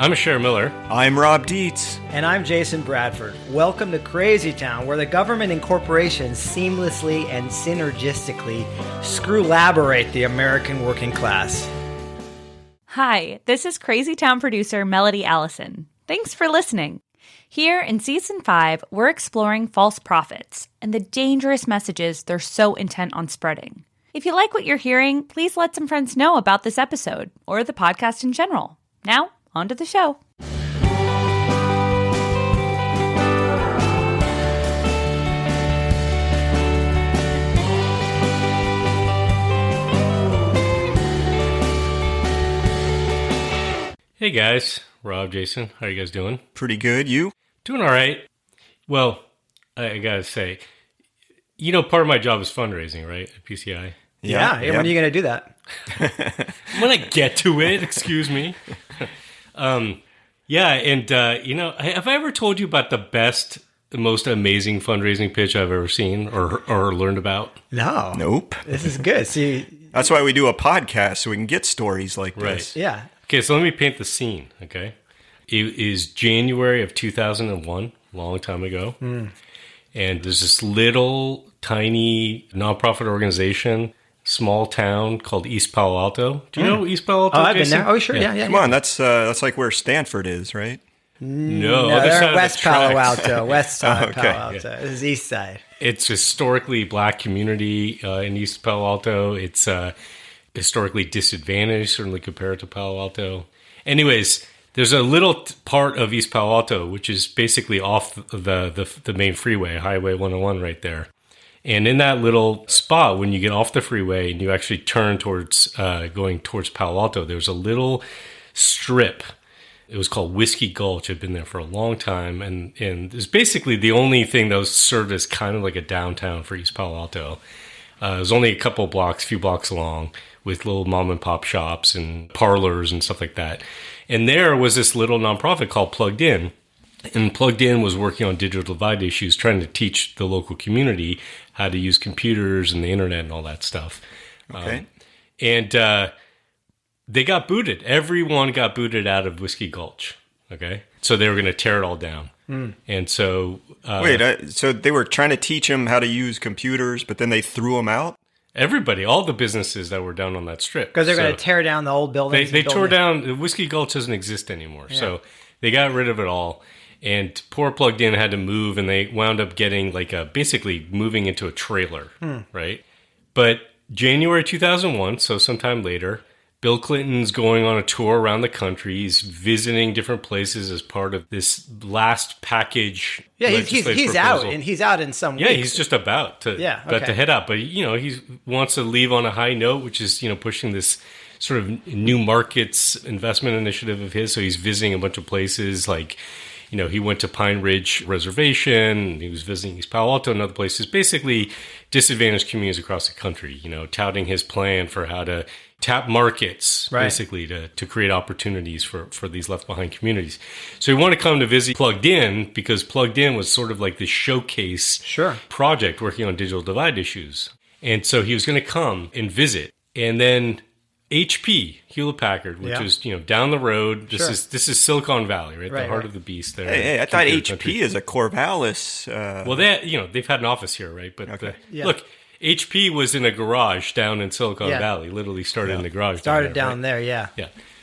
I'm Asher Miller. I'm Rob Dietz. And I'm Jason Bradford. Welcome to Crazy Town, where the government and corporations seamlessly and synergistically screw-laborate the American working class. Hi, this is Crazy Town producer Melody Allison. Thanks for listening. Here in Season 5, we're exploring false prophets and the dangerous messages they're so intent on spreading. If you like what you're hearing, please let some friends know about this episode or the podcast in general. Now, on to the show. Hey guys, Rob, Jason, how are you guys doing? Pretty good. You? Doing all right. Well, I gotta say, part of my job is fundraising, right, at PCI? Yeah. When are you going to do that? When I get to it, excuse me. Have I ever told you about the best, most amazing fundraising pitch I've ever seen or learned about? No. Nope. This is good. See, That's why we do a podcast, so we can get stories like this. yeah. Okay, so let me paint the scene, okay? It is January of 2001, a long time ago. And there's this little, tiny, nonprofit organization, small town called East Palo Alto. Do you know East Palo Alto, Oh, I've Jason? been there. Oh, sure. Yeah. Come on, that's like where Stanford is, right? No, No, other they're side in of West the Palo tracks. Alto. West side Okay. Palo Alto. This is East side. It's historically black community in East Palo Alto. It's historically disadvantaged, certainly compared to Palo Alto. Anyways, there's a little part of East Palo Alto, which is basically off the main freeway, Highway 101 right there. And in that little spot, when you get off the freeway and you actually turn towards going towards Palo Alto, there's a little strip. It was called Whiskey Gulch. It had been there for a long time. And it's basically the only thing that was served as kind of like a downtown for East Palo Alto. It was only a few blocks long, with little mom and pop shops and parlors and stuff like that. And there was this little nonprofit called Plugged In. And Plugged In was working on digital divide issues, trying to teach the local community how to use computers and the internet and all that stuff. Okay. They got booted. Everyone got booted out of Whiskey Gulch. Okay. So they were going to tear it all down. And so... so they were trying to teach them how to use computers, but then they threw them out? Everybody, all the businesses that were down on that strip. Because they're going to tear down the old buildings. They tore down... Whiskey Gulch doesn't exist anymore. Yeah. So they got rid of it all. And poor Plugged In had to move, and they wound up getting basically moving into a trailer, right? But January 2001, so sometime later, Bill Clinton's going on a tour around the country. He's visiting different places as part of this last package. Yeah, he's out, and he's out in some weeks. Yeah, he's just about to head out. But, he wants to leave on a high note, which is, pushing this sort of new markets investment initiative of his. So he's visiting a bunch of places he went to Pine Ridge Reservation, he was visiting East Palo Alto and other places, basically disadvantaged communities across the country, touting his plan for how to tap markets, basically, to create opportunities for these left-behind communities. So he wanted to come to visit Plugged In because Plugged In was sort of like the showcase project working on digital divide issues. And so he was going to come and visit. And then HP, Hewlett-Packard, which is down the road. This is Silicon Valley, right? The heart of the beast there. Hey, I thought HP is a Corvallis. Well, they've had an office here, right? But look, HP was in a garage down in Silicon Valley. Literally started in the garage. Started down there, yeah.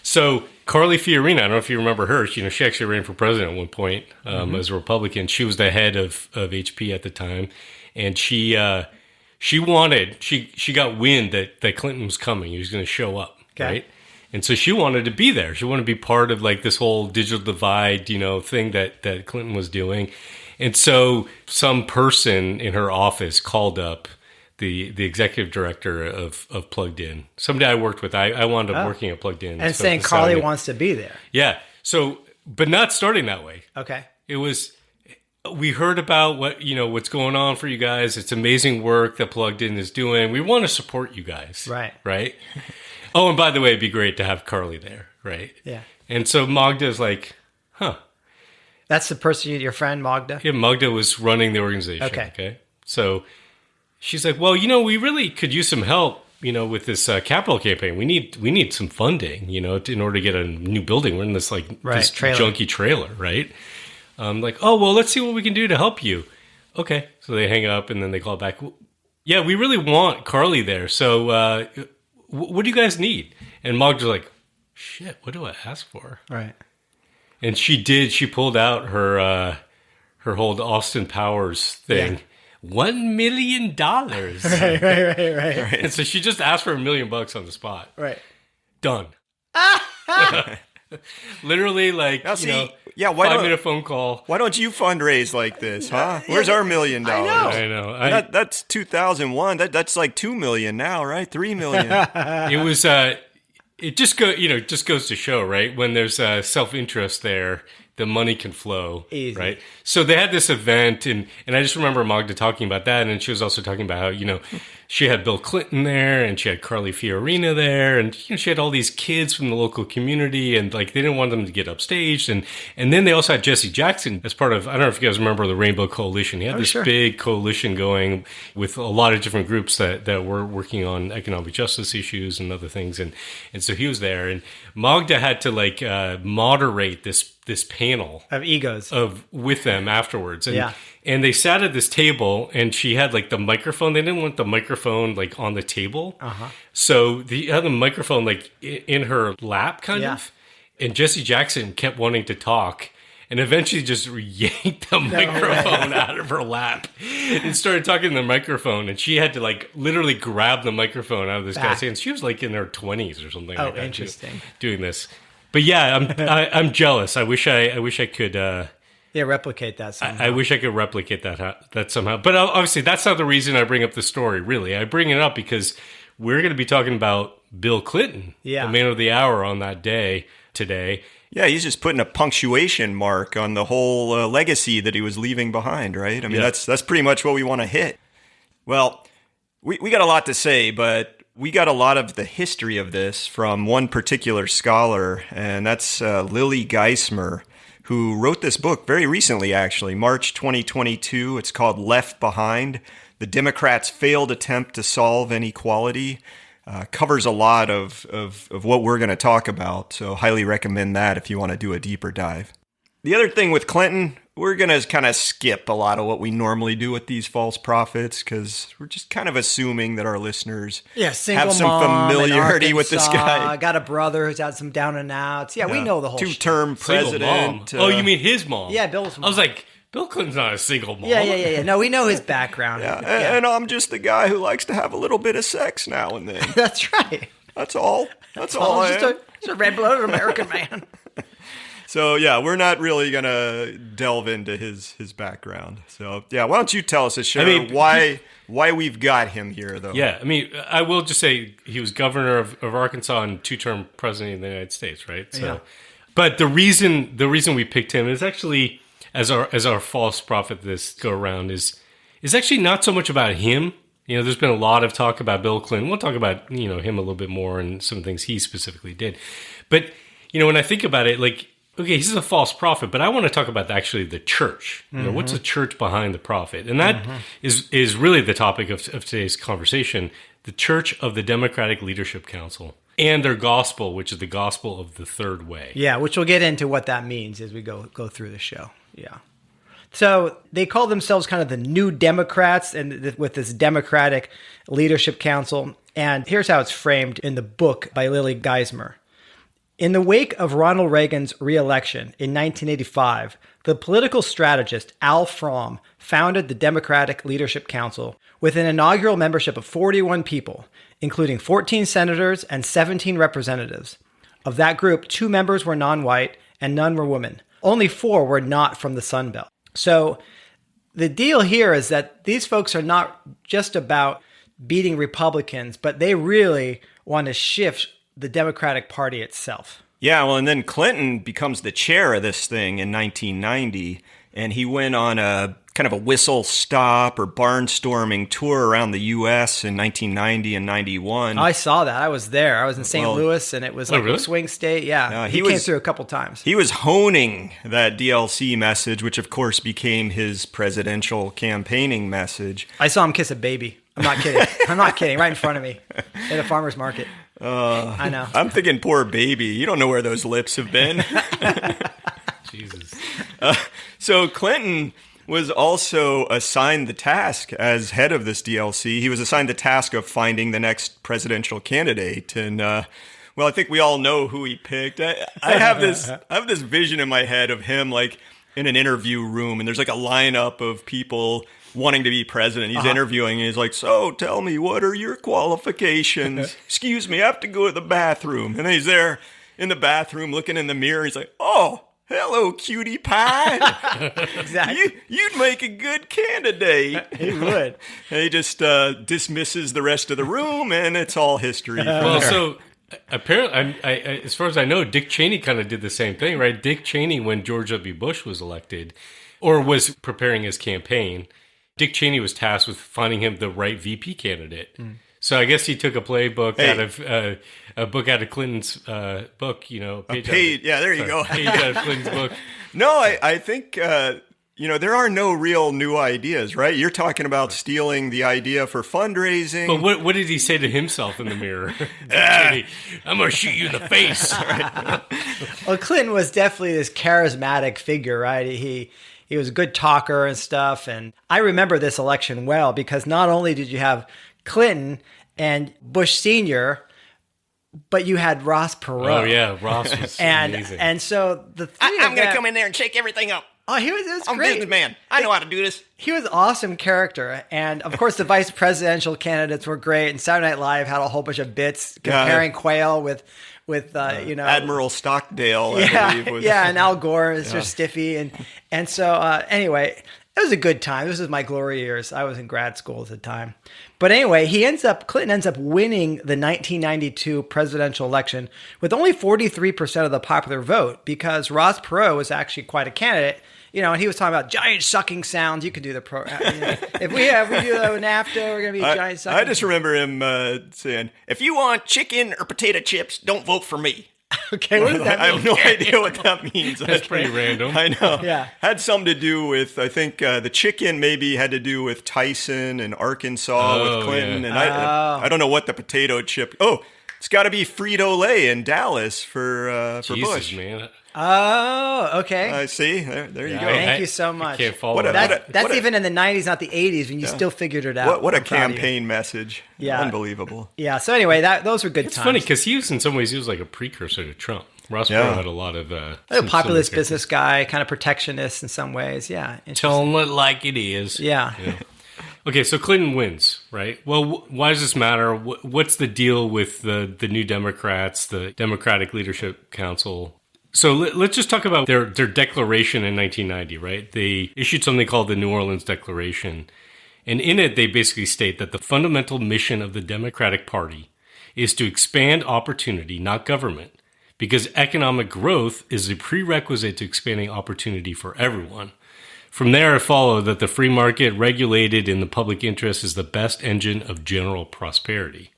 So Carly Fiorina, I don't know if you remember her. She actually ran for president at one point as a Republican. She was the head of HP at the time, and she got wind that Clinton was coming. He was going to show up, right? And so she wanted to be there. She wanted to be part of this whole digital divide, thing that Clinton was doing. And so some person in her office called up the executive director of Plugged In. Somebody I worked with. I wound up working at Plugged In. And saying Carly wants to be there. Yeah. So, but not starting that way. Okay. It was... We heard about what's going on for you guys. It's amazing work that Plugged In is doing. We want to support you guys. Right? Oh, and by the way, it'd be great to have Carly there, right? Yeah. And so Magda's like, That's the person, your friend, Magda? Yeah, Magda was running the organization. Okay. So she's like, well, we really could use some help with this capital campaign, we need some funding, in order to get a new building. We're in this this trailer. junky trailer, right? Oh, well, let's see what we can do to help you. Okay. So they hang up and then they call back. Yeah, we really want Carly there. So what do you guys need? And Mog's like, shit, what do I ask for? Right. And she pulled out her whole Austin Powers thing. Yeah. $1 million. Right. And so she just asked for $1 million on the spot. Right. Done. Literally, Now, 5-minute phone call. Why don't you fundraise like this, huh? Where's our $1 million? I know. That's 2001. That's like $2 million now, right? $3 million. It was. It just goes to show, right? When there's self-interest there, the money can flow, Easy. right? So they had this event, and I just remember Magda talking about that, and she was also talking about how, she had Bill Clinton there, and she had Carly Fiorina there, and she had all these kids from the local community, and they didn't want them to get upstaged, and then they also had Jesse Jackson as part of, I don't know if you guys remember the Rainbow Coalition. He had this big coalition going with a lot of different groups that were working on economic justice issues and other things, and so he was there, and Magda had to moderate this panel Of egos. with them afterwards. And, Yeah. and they sat at this table, and she had the microphone. They didn't want the microphone on the table. Uh-huh. So they had the microphone in her lap kind of. And Jesse Jackson kept wanting to talk, and eventually just yanked the microphone out of her lap and started talking to the microphone. And she had to literally grab the microphone out of this guy's hands. She was in her 20s or something. Oh, like that, interesting. Doing this. But yeah, I'm jealous. I wish I could. Replicate that somehow. I wish I could replicate that somehow. But obviously, that's not the reason I bring up the story. Really, I bring it up because we're going to be talking about Bill Clinton, the man of the hour, on that day today. Yeah, he's just putting a punctuation mark on the whole legacy that he was leaving behind, right? I mean, that's pretty much what we want to hit. Well, we got a lot to say, but we got a lot of the history of this from one particular scholar, and that's Lily Geismer, who wrote this book very recently, actually, March 2022. It's called Left Behind: The Democrats' Failed Attempt to Solve Inequality. Covers a lot of what we're going to talk about, so highly recommend that if you want to do a deeper dive. The other thing with Clinton, we're going to kind of skip a lot of what we normally do with these false prophets because we're just kind of assuming that our listeners have some familiarity with this guy. I got a brother who's had some down and outs. Yeah, we know the whole two-term president. Oh, you mean his mom? Yeah, Bill's mom. I was like, Bill Clinton's not a single mom. Yeah. No, we know his background. And I'm just the guy who likes to have a little bit of sex now and then. That's right. That's all. That's all I am. Just a red-blooded American man. So, yeah, we're not really going to delve into his background. So, yeah, why don't you tell us, Asher, why we've got him here, though? Yeah, I will just say he was governor of Arkansas and two-term president of the United States, right? So, yeah. But the reason we picked him is actually, as our false prophet this go-around, is actually not so much about him. There's been a lot of talk about Bill Clinton. We'll talk about, him a little bit more and some things he specifically did. But, when I think about it, okay, he's a false prophet, but I want to talk about actually the church. What's the church behind the prophet? And that is really the topic of today's conversation, the Church of the Democratic Leadership Council and their gospel, which is the gospel of the third way. Yeah, which we'll get into what that means as we go through the show. Yeah. So they call themselves kind of the New Democrats and with this Democratic Leadership Council. And here's how it's framed in the book by Lily Geismer. In the wake of Ronald Reagan's re-election in 1985, the political strategist Al Fromm founded the Democratic Leadership Council with an inaugural membership of 41 people, including 14 senators and 17 representatives. Of that group, 2 members were non-white and none were women. Only 4 were not from the Sun Belt. So the deal here is that these folks are not just about beating Republicans, but they really want to shift the Democratic Party itself. Yeah, well, and then Clinton becomes the chair of this thing in 1990, and he went on a kind of a whistle-stop or barnstorming tour around the U.S. in 1990 and 91. I saw that. I was there. I was in St. Louis, and it was like a swing state. Yeah, he came through a couple times. He was honing that DLC message, which, of course, became his presidential campaigning message. I saw him kiss a baby. I'm not kidding. I'm not kidding. Right in front of me at a farmer's market. I know. I'm thinking, poor baby. You don't know where those lips have been. Jesus. So Clinton was also assigned the task as head of this DLC. He was assigned the task of finding the next presidential candidate. And, well, I think we all know who he picked. I have this vision in my head of him like in an interview room, and there's like a lineup of people wanting to be president. He's interviewing, and he's like, so tell me, what are your qualifications? Excuse me, I have to go to the bathroom. And then he's there in the bathroom looking in the mirror. He's like, oh, hello, cutie pie. Exactly. You'd make a good candidate. He would. And he just dismisses the rest of the room, and it's all history. Well, so apparently, as far as I know, Dick Cheney kind of did the same thing, right? Dick Cheney, when George W. Bush was elected, or was preparing his campaign, Dick Cheney was tasked with finding him the right VP candidate. So I guess he took a playbook out of a book out of Clinton's book, you know. Page, yeah, there you go. Page out of Clinton's book. No, I think, there are no real new ideas, right? You're talking about stealing the idea for fundraising. But what did he say to himself in the mirror? Cheney, I'm going to shoot you in the face. Well, Clinton was definitely this charismatic figure, right? He was a good talker and stuff. And I remember this election well because not only did you have Clinton and Bush Sr., but you had Ross Perot. Oh, yeah. Ross was amazing. And so the three I'm going to come in there and shake everything up. Oh, he was I'm a great. businessman. I know how to do this. He was an awesome character. And, of course, the vice presidential candidates were great. And Saturday Night Live had a whole bunch of bits comparing Quayle with Admiral Stockdale, I believe. Was, and Al Gore, Mr. Stiffy. And so, anyway, it was a good time. This was my glory years. I was in grad school at the time. But anyway, Clinton ends up winning the 1992 presidential election with only 43% of the popular vote because Ross Perot was actually quite a candidate. You know, and he was talking about giant sucking sounds. You could do the if we do an NAFTA, we're going to be giant sucking. I just remember him saying, if you want chicken or potato chips, don't vote for me. Okay, what does that mean? I have no idea what that means. That's pretty random. I know. Yeah. Had something to do with, I think the chicken maybe had to do with Tyson and Arkansas with Clinton. Yeah. And I don't know what the potato chip. Oh, it's got to be Frito-Lay in Dallas for Jesus, Bush. Man. Oh, okay. See, there you go. Thank you so much. I can't follow That's even in the 90s, not the 80s, when you still figured it out. What a campaign message. Yeah. Unbelievable. Yeah, so anyway, those were good times. It's funny because in some ways, he was like a precursor to Trump. Ross Perot had a lot of... a populist business guy, kind of protectionist in some ways. Yeah. Tell him it like it is. Yeah. Okay, so Clinton wins, right? Well, why does this matter? What's the deal with the New Democrats, the Democratic Leadership Council? So let's just talk about their declaration in 1990, right? They issued something called the New Orleans Declaration. And in it, they basically state that the fundamental mission of the Democratic Party is to expand opportunity, not government, because economic growth is a prerequisite to expanding opportunity for everyone. From there, it followed that the free market regulated in the public interest is the best engine of general prosperity.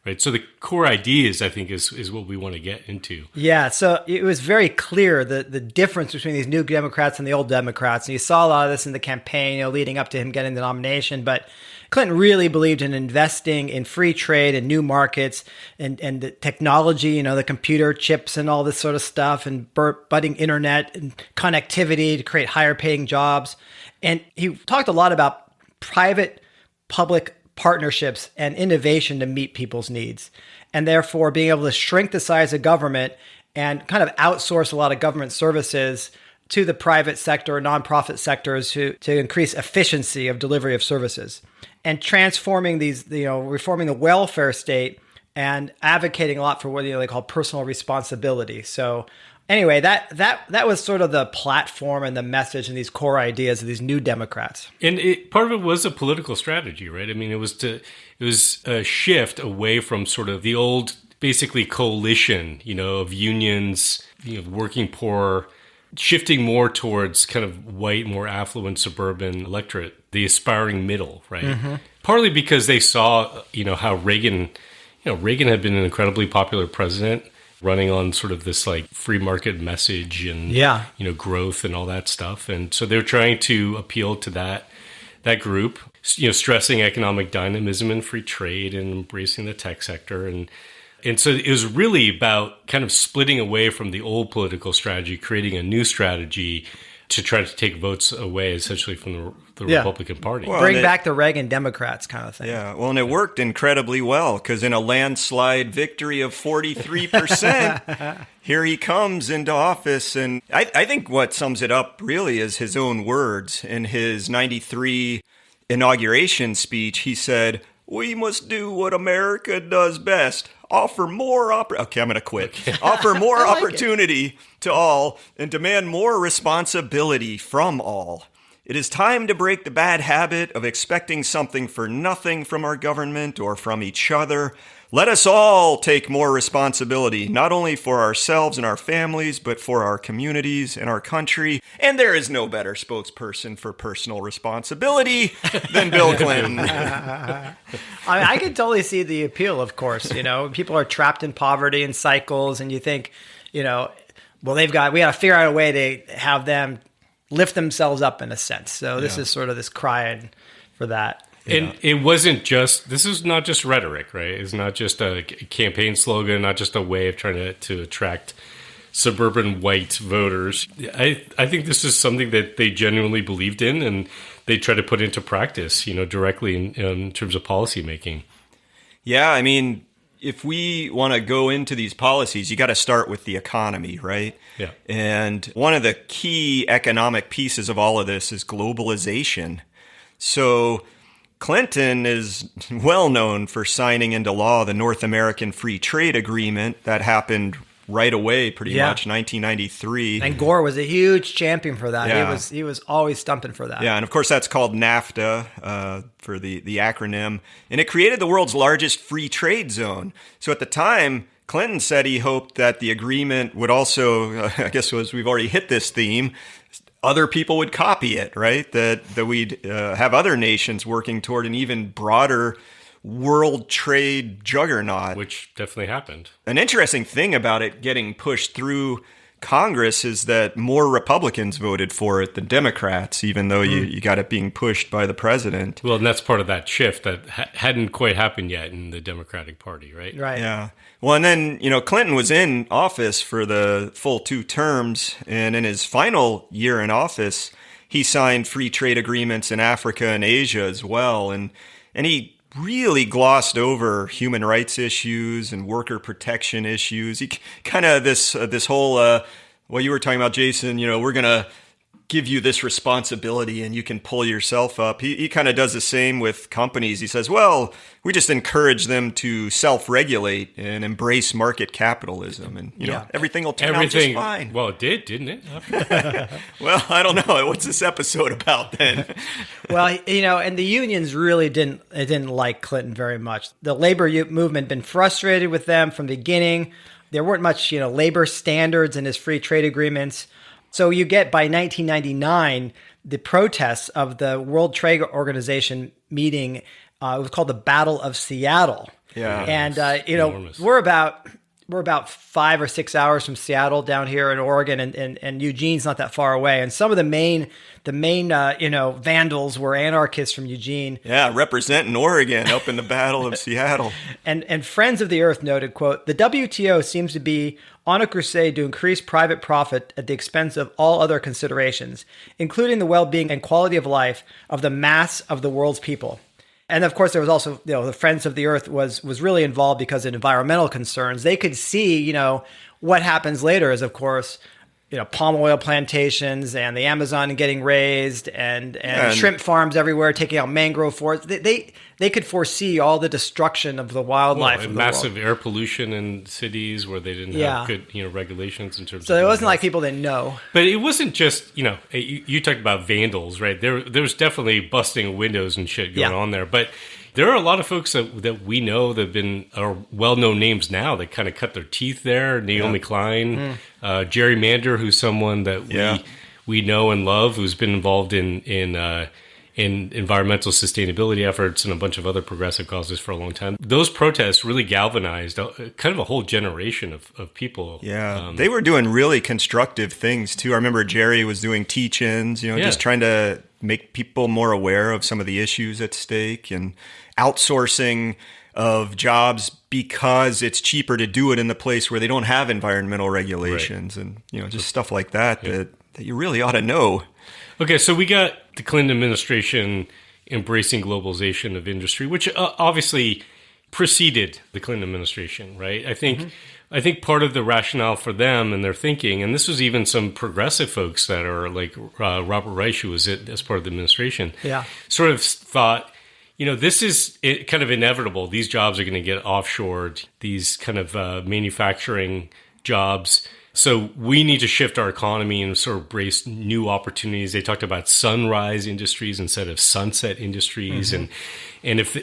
Right. So the core ideas, I think, is what we want to get into. Yeah. So it was very clear the difference between these new Democrats and the old Democrats. And you saw a lot of this in the campaign, leading up to him getting the nomination. But Clinton really believed in investing in free trade and new markets and the technology, the computer chips and all this sort of stuff and budding internet and connectivity to create higher paying jobs. And he talked a lot about private-public partnerships and innovation to meet people's needs, and therefore being able to shrink the size of government and kind of outsource a lot of government services to the private sector or nonprofit sectors to increase efficiency of delivery of services, and transforming reforming the welfare state and advocating a lot for what they call personal responsibility. So anyway, that was sort of the platform and the message and these core ideas of these new Democrats. And part of it was a political strategy, right? I mean, it was a shift away from sort of the old, basically coalition, of unions, working poor, shifting more towards kind of white, more affluent suburban electorate, the aspiring middle, right? Mm-hmm. Partly because they saw, how Reagan had been an incredibly popular president, running on sort of this like free market message and growth and all that stuff. And so they're trying to appeal to that group, stressing economic dynamism and free trade and embracing the tech sector. And so it was really about kind of splitting away from the old political strategy, creating a new strategy to try to take votes away essentially from the Republican Party. Well, bring back the Reagan Democrats kind of thing. Yeah, well, and it worked incredibly well because in a landslide victory of 43%, here he comes into office. And I think what sums it up really is his own words. In his 93 inauguration speech, he said, "We must do what America does best. Offer more okay, I'm going to quit. Offer more opportunity to all and demand more responsibility from all. It is time to break the bad habit of expecting something for nothing from our government or from each other. Let us all take more responsibility, not only for ourselves and our families, but for our communities and our country. And there is no better spokesperson for personal responsibility than Bill Clinton." I can totally see the appeal, of course. People are trapped in poverty and cycles, and you think, well, we got to figure out a way to have them lift themselves up in a sense. So this is sort of this cry for that. And it wasn't just, this is not just rhetoric, right? It's not just a campaign slogan, not just a way of trying to attract suburban white voters. I think this is something that they genuinely believed in and they try to put into practice, directly in terms of policy making. Yeah, I mean, if we want to go into these policies, you got to start with the economy, right? Yeah. And one of the key economic pieces of all of this is globalization. So Clinton is well known for signing into law the North American Free Trade Agreement that happened right away, pretty much, 1993. And Gore was a huge champion for that. Yeah. He was always stumping for that. Yeah, and of course that's called NAFTA for the acronym. And it created the world's largest free trade zone. So at the time, Clinton said he hoped that the agreement would also, I guess as we've already hit this theme, other people would copy it, right? That we'd have other nations working toward an even broader world trade juggernaut. Which definitely happened. An interesting thing about it getting pushed through Congress is that more Republicans voted for it than Democrats, even though you got it being pushed by the president. Well, and that's part of that shift that hadn't quite happened yet in the Democratic Party, right? Right. Yeah. Well, and then, Clinton was in office for the full 2 terms, and in his final year in office, he signed free trade agreements in Africa and Asia as well, and he really glossed over human rights issues and worker protection issues. He kind of this whole what you were talking about, Jason. We're gonna give you this responsibility and you can pull yourself up. He kind of does the same with companies. He says, well, we just encourage them to self-regulate and embrace market capitalism, and everything will turn out just fine. Well, it did, didn't it? Well, I don't know. What's this episode about then? Well, and the unions really didn't like Clinton very much. The labor movement had been frustrated with them from the beginning. There weren't much, labor standards in his free trade agreements. So you get by 1999, the protests of the World Trade Organization meeting. It was called the Battle of Seattle. Yeah, and enormous. we're about 5 or 6 hours from Seattle down here in Oregon, and Eugene's not that far away. And some of the main vandals were anarchists from Eugene. Yeah, representing Oregon up in the Battle of Seattle. And Friends of the Earth noted, quote, "The WTO seems to be on a crusade to increase private profit at the expense of all other considerations, including the well-being and quality of life of the mass of the world's people." And of course, there was also, the Friends of the Earth was really involved because of environmental concerns. They could see, what happens later is, of course, palm oil plantations and the Amazon getting raised and shrimp farms everywhere taking out mangrove forests. They could foresee all the destruction of the wildlife. And massive air pollution in cities where they didn't have good, regulations in terms. So it wasn't like people didn't know. But it wasn't just, you talked about vandals, right? There's definitely busting windows and shit going on there, but there are a lot of folks that we know that are well-known names now that kind of cut their teeth there. Naomi Klein, Jerry Mander, who's someone that we know and love, who's been involved in environmental sustainability efforts and a bunch of other progressive causes for a long time. Those protests really galvanized kind of a whole generation of people. Yeah, they were doing really constructive things too. I remember Jerry was doing teach-ins, just trying to make people more aware of some of the issues at stake, and outsourcing of jobs because it's cheaper to do it in the place where they don't have environmental regulations, and just stuff like that that you really ought to know. Okay, so we got the Clinton administration embracing globalization of industry, which obviously preceded the Clinton administration, right? I think part of the rationale for them and their thinking, and this was even some progressive folks that are like Robert Reich, who was as part of the administration, sort of thought, this is kind of inevitable. These jobs are going to get offshored, these kind of manufacturing jobs. So we need to shift our economy and sort of embrace new opportunities. They talked about sunrise industries instead of sunset industries. And if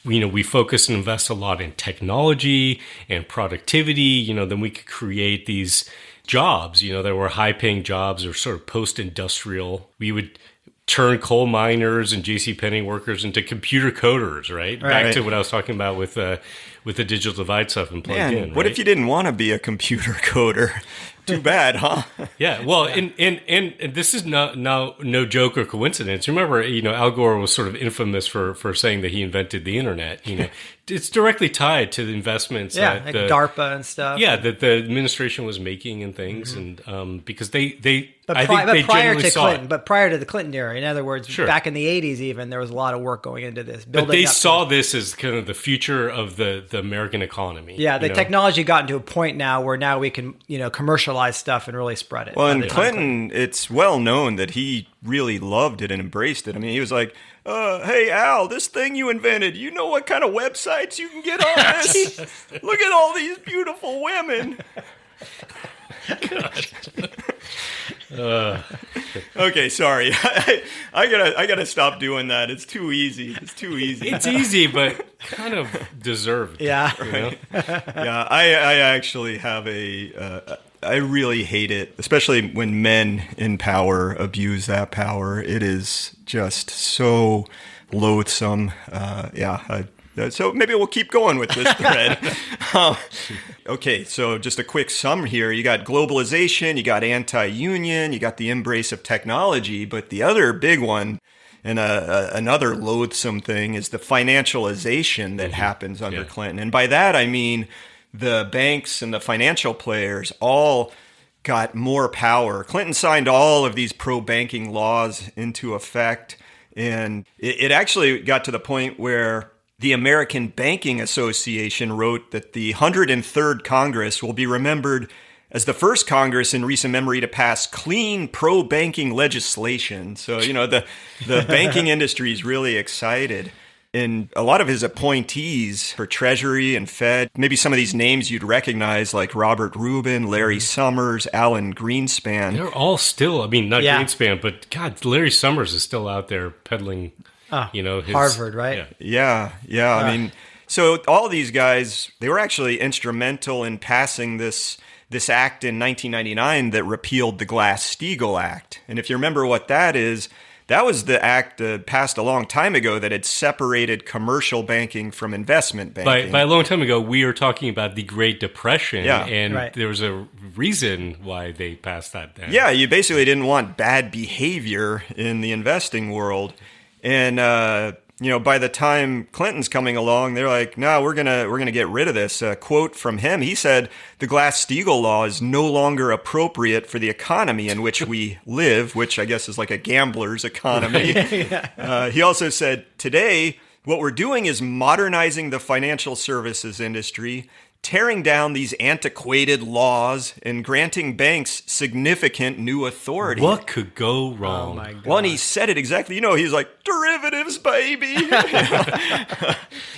we focus and invest a lot in technology and productivity, then we could create these jobs, that were high-paying jobs or sort of post-industrial. We would turn coal miners and JCPenney workers into computer coders, right? Back to what I was talking about with the digital divide stuff and plugged in. What if you didn't want to be a computer coder? Too bad, huh? Yeah, well, and this is no joke or coincidence. Remember, Al Gore was sort of infamous for saying that he invented the internet. It's directly tied to the investments that like DARPA and stuff. Yeah, that the administration was making and things, and because they But I think they prior generally to saw Clinton, it. but prior to the Clinton era, in other words, Sure. back in the 80s even, there was a lot of work going into this. But they up saw to- this as kind of the future of the American economy. Yeah, the technology gotten to a point now where now we can, commercialize stuff and really spread it. Well, and Clinton, it's well known that he really loved it and embraced it. I mean, he was like, hey, Al, this thing you invented, you know what kind of websites you can get on this? Look at all these beautiful women. Okay, sorry. I gotta stop doing that. It's too easy. It's easy, but kind of deserved. Yeah. Yeah, I actually have I really hate it, especially when men in power abuse that power. It is just so loathsome. So maybe we'll keep going with this thread. Okay, so just a quick sum here. You got globalization, you got anti-union, you got the embrace of technology, but the other big one, and another loathsome thing, is the financialization that happens under Clinton. And by that, I mean the banks and the financial players all got more power. Clinton signed all of these pro-banking laws into effect, and it actually got to the point where the American Banking Association wrote that the 103rd Congress will be remembered as the first Congress in recent memory to pass clean pro-banking legislation. So, the banking industry is really excited. And a lot of his appointees for Treasury and Fed, maybe some of these names you'd recognize, like Robert Rubin, Larry Summers, Alan Greenspan. They're all still, not Greenspan, but God, Larry Summers is still out there peddling, his, Harvard, right? Yeah. I mean, so all these guys, they were actually instrumental in passing this act in 1999 that repealed the Glass-Steagall Act. And if you remember what that is, that was the act passed a long time ago that had separated commercial banking from investment banking. By a long time ago, we are talking about the Great Depression, and Right. there was a reason why they passed that then. Yeah, you basically didn't want bad behavior in the investing world. And by the time Clinton's coming along, they're like, no, we're gonna get rid of this. A quote from him, he said, the Glass-Steagall law is no longer appropriate for the economy in which we live, which I guess is like a gambler's economy. He also said, today, what we're doing is modernizing the financial services industry, tearing down these antiquated laws and granting banks significant new authority. What could go wrong? Oh my God. Well, and he said it exactly. He's like, derivatives, baby.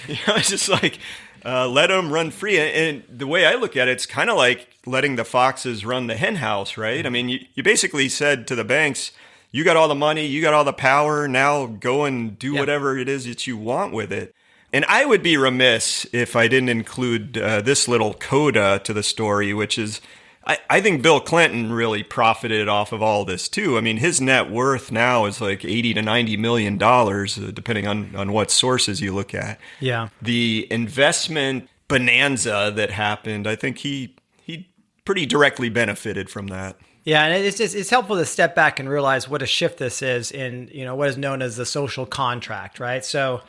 It's just like, let them run free. And the way I look at it, it's kind of like letting the foxes run the hen house, right? I mean, you basically said to the banks, you got all the money, you got all the power, now go and do whatever it is that you want with it. And I would be remiss if I didn't include this little coda to the story, which is, I think Bill Clinton really profited off of all this too. I mean, his net worth now is like $80 to $90 million, depending on what sources you look at. Yeah. The investment bonanza that happened, I think he pretty directly benefited from that. Yeah, and it's helpful to step back and realize what a shift this is in what is known as the social contract, right? So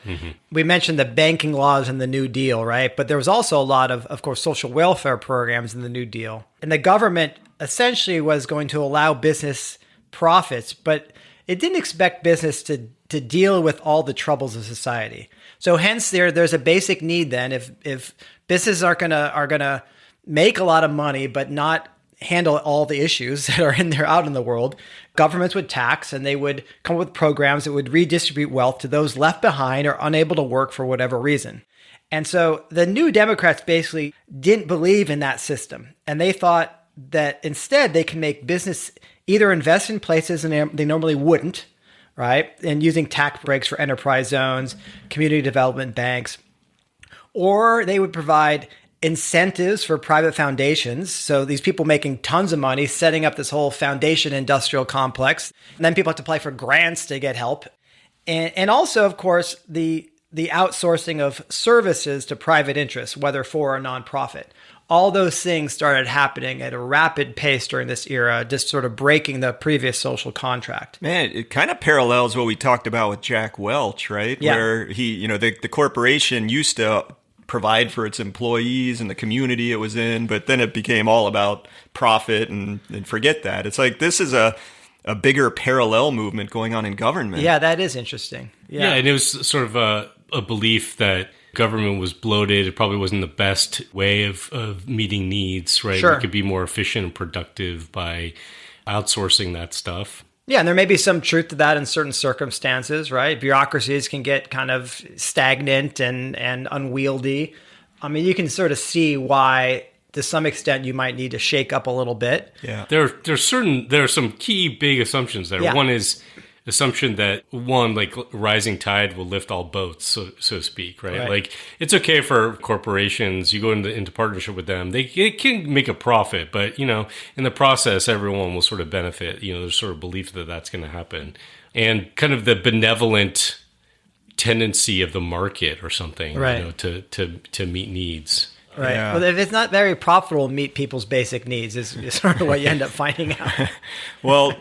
we mentioned the banking laws in the New Deal, right? But there was also a lot of course, social welfare programs in the New Deal, and the government essentially was going to allow business profits, but it didn't expect business to deal with all the troubles of society. So hence there's a basic need then if businesses are gonna make a lot of money but not handle all the issues that are out in the world, governments would tax and they would come up with programs that would redistribute wealth to those left behind or unable to work for whatever reason. And so the New Democrats basically didn't believe in that system. And they thought that instead they can make business either invest in places and they normally wouldn't, right? And using tax breaks for enterprise zones, community development banks, or they would provide incentives for private foundations. So these people making tons of money, setting up this whole foundation industrial complex. And then people have to apply for grants to get help. And also, of course, the outsourcing of services to private interests, whether for or nonprofit. All those things started happening at a rapid pace during this era, just sort of breaking the previous social contract. Man, it kind of parallels what we talked about with Jack Welch, right? Yeah. Where the corporation used to provide for its employees and the community it was in, but then it became all about profit and forget that. It's like this is a bigger parallel movement going on in government. Yeah, that is interesting. Yeah, and it was sort of a belief that government was bloated. It probably wasn't the best way of meeting needs, right? Sure. We could be more efficient and productive by outsourcing that stuff. Yeah, and there may be some truth to that in certain circumstances, right? Bureaucracies can get kind of stagnant and unwieldy. I mean, you can sort of see why, to some extent, you might need to shake up a little bit. Yeah. There are some key big assumptions there. Yeah. One is assumption that like rising tide will lift all boats, so to speak, right? Like it's okay for corporations, you go into partnership with them, they can make a profit, but in the process, everyone will sort of benefit. There's sort of belief that that's going to happen, and kind of the benevolent tendency of the market or something, right? To meet needs. Right. Yeah. Well, if it's not very profitable to meet people's basic needs, is sort of what you end up finding out. Well,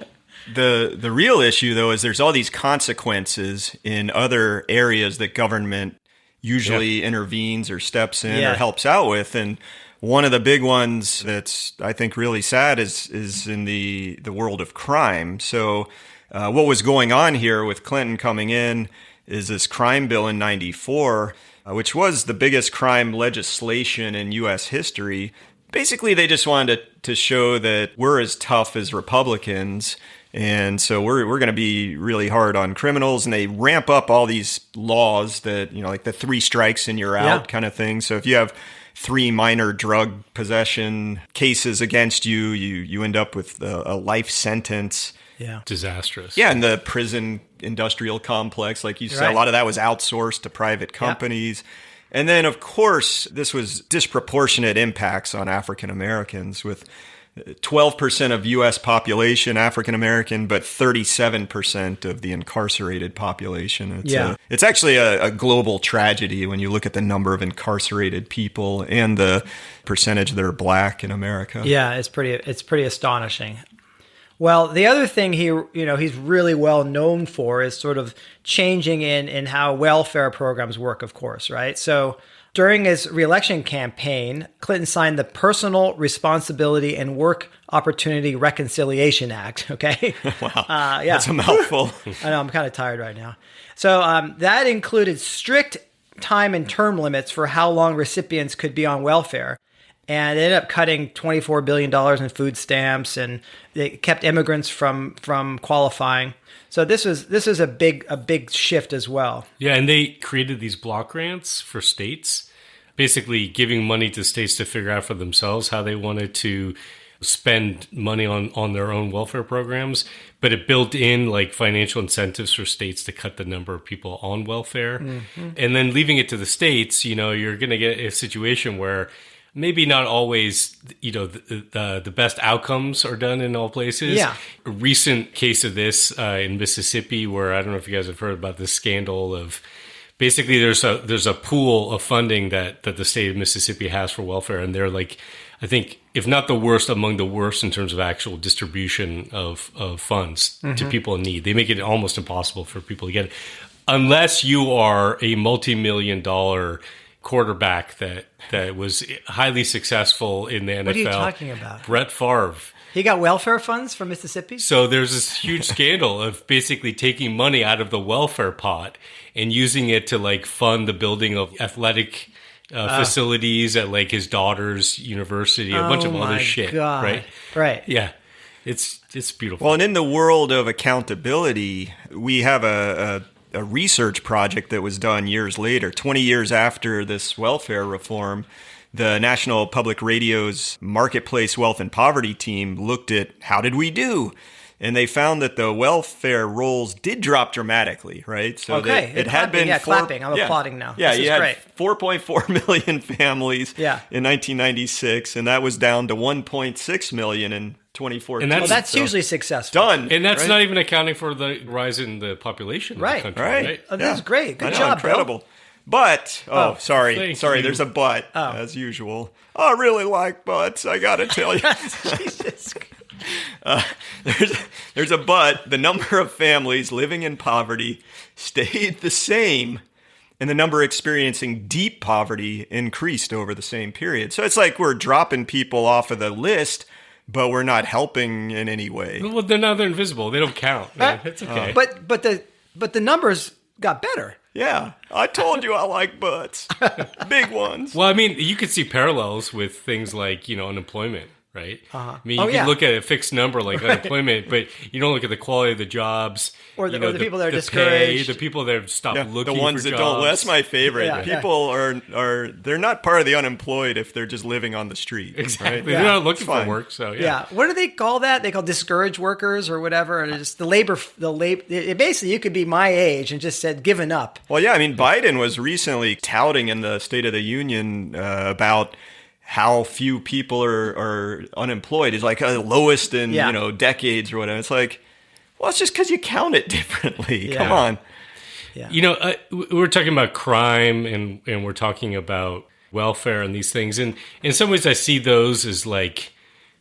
the real issue, though, is there's all these consequences in other areas that government usually intervenes or steps in or helps out with. And one of the big ones that's, I think, really sad is in the world of crime. So what was going on here with Clinton coming in is this crime bill in 94, which was the biggest crime legislation in U.S. history. Basically, they just wanted to show that we're as tough as Republicans. And so we're going to be really hard on criminals, and they ramp up all these laws that, like the 3 strikes and you're out kind of thing. So if you have 3 minor drug possession cases against you, you end up with a life sentence. Yeah. Disastrous. Yeah, and the prison industrial complex, like you said, a lot of that was outsourced to private companies. Yeah. And then, of course, this was disproportionate impacts on African Americans, with 12% of U.S. population African American, but 37% of the incarcerated population. It's actually a global tragedy when you look at the number of incarcerated people and the percentage that are black in America. Yeah, it's pretty astonishing. Well, the other thing he's really well known for is sort of changing in how welfare programs work, of course, right? So during his reelection campaign, Clinton signed the Personal Responsibility and Work Opportunity Reconciliation Act, okay? Wow, that's a mouthful. I know, I'm kind of tired right now. So that included strict time and term limits for how long recipients could be on welfare. And it ended up cutting $24 billion in food stamps, and it kept immigrants from qualifying. So this is a big shift as well. Yeah, and they created these block grants for states, basically giving money to states to figure out for themselves how they wanted to spend money on their own welfare programs. But it built in like financial incentives for states to cut the number of people on welfare. Mm-hmm. And then leaving it to the states, you're going to get a situation where maybe not always, the best outcomes are done in all places. Yeah. A recent case of this in Mississippi, where I don't know if you guys have heard about this scandal of basically there's a pool of funding that the state of Mississippi has for welfare, and they're like, I think if not the worst, among the worst in terms of actual distribution of funds to people in need. They make it almost impossible for people to get it. Unless you are a multi-million-dollar quarterback that was highly successful in the NFL. What are you talking about? Brett Favre. He got welfare funds from Mississippi? So there's this huge scandal of basically taking money out of the welfare pot and using it to like fund the building of athletic facilities at like his daughter's university, a bunch of other shit. God. Right? Right. Yeah. It's beautiful. Well, and in the world of accountability, we have a research project that was done years later, 20 years after this welfare reform. The National Public Radio's Marketplace Wealth and Poverty team looked at how did we do? And they found that the welfare rolls did drop dramatically, right? So okay. it had been clapping. I'm applauding now. Yeah, this you is had great. 4.4 million families Yeah. in 1996, and that was down to 1.6 million in 2014. And Well, that's hugely successful. done. And that's right? not even accounting for the rise in the population of Right. the country, Right. right? Oh, this is great. Good I know, job, incredible. But, sorry, thank you. there's a but, as usual. I really like butts, I gotta tell you. Jesus. There's a but. The number of families living in poverty stayed the same, and the number experiencing deep poverty increased over the same period. So it's like we're dropping people off of the list, but we're not helping in any way. Well, they're invisible. They don't count. Man. It's okay. But the numbers got better. Yeah, I told you I like butts. Big ones. Well, I mean, you could see parallels with things like, unemployment, right? I mean, you can look at a fixed number like unemployment, but you don't look at the quality of the jobs. Or the people that are the discouraged. Pay, the people that have stopped looking for jobs. The ones that don't. That's my favorite. Yeah, yeah. People they're not part of the unemployed if they're just living on the street. Exactly. Right? They're not looking It's for fine. work, so Yeah. What do they call that? They call discouraged workers or whatever. And it's basically you could be my age and just said given up. Well, yeah, I mean, Biden was recently touting in the State of the Union about how few people are unemployed. It's like the lowest in decades or whatever. It's like, well, it's just because you count it differently. Yeah. Come on. Yeah. we're talking about crime and we're talking about welfare and these things. And in some ways, I see those as like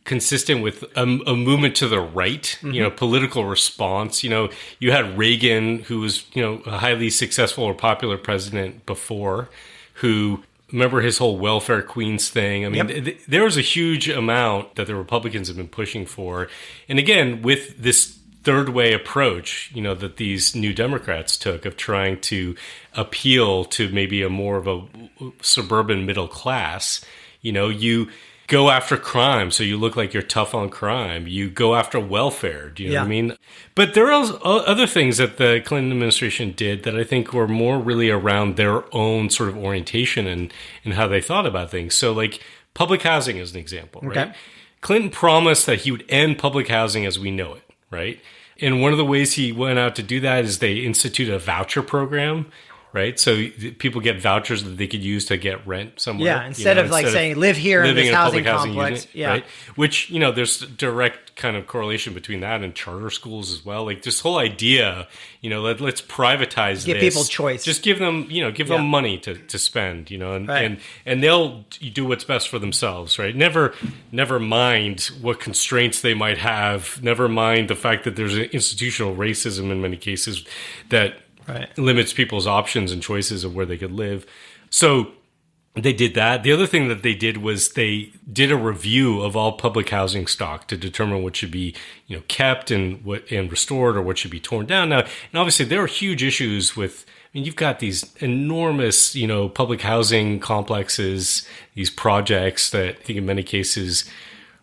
consistent with a movement to the right, political response. You had Reagan, who was, a highly successful or popular president before, who, remember his whole welfare queens thing? I mean, there was a huge amount that the Republicans have been pushing for. And again, with this third way approach, that these new Democrats took of trying to appeal to maybe a more of a suburban middle class, you go after crime, so you look like you're tough on crime. You go after welfare. Do you know what I mean? But there are other things that the Clinton administration did that I think were more really around their own sort of orientation and how they thought about things. So like public housing is an example, right? Clinton promised that he would end public housing as we know it, right? And one of the ways he went out to do that is they instituted a voucher program, right? So people get vouchers that they could use to get rent somewhere. Yeah, instead of saying live here in this housing complex. Right? Which, there's direct kind of correlation between that and charter schools as well. Like this whole idea, let's privatize Give this. people choice. Just give them, them money to spend, and they'll do what's best for themselves, right? Never mind what constraints they might have. Never mind the fact that there's institutional racism in many cases that limits people's options and choices of where they could live. So they did that. The other thing that they did was they did a review of all public housing stock to determine what should be, kept and restored or what should be torn down. Now, and obviously there are huge issues with, you've got these enormous, public housing complexes, these projects that I think in many cases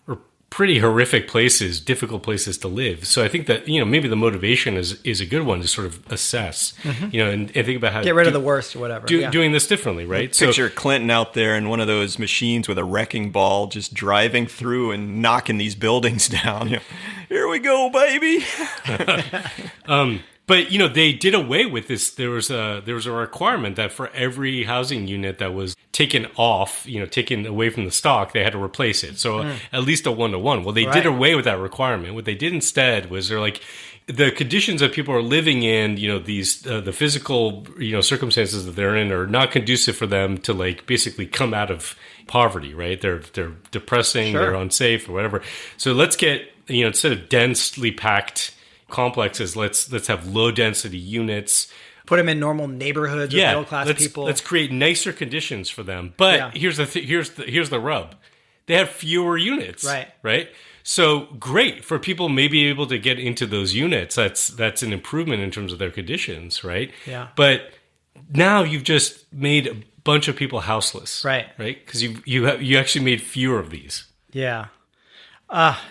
are pretty horrific places, difficult places to live. So I think that, maybe the motivation is a good one to sort of assess, and think about how Get rid of the worst or whatever. doing this differently, right? Picture Clinton out there in one of those machines with a wrecking ball, just driving through and knocking these buildings down. Here we go, baby. But they did away with this. There was a requirement that for every housing unit that was taken off, taken away from the stock, they had to replace it. So at least a 1-to-1. Well, they did away with that requirement. What they did instead was they're like, the conditions that people are living in, these the physical circumstances that they're in are not conducive for them to like basically come out of poverty, right? They're depressing, they're unsafe or whatever. So let's get instead of densely packed complexes, let's have low density units. Put them in normal neighborhoods with middle class people. Let's create nicer conditions for them. But here's the rub: they have fewer units, right? So great for people maybe able to get into those units. That's an improvement in terms of their conditions, right? Yeah. But now you've just made a bunch of people houseless, right? Because you actually made fewer of these. Yeah.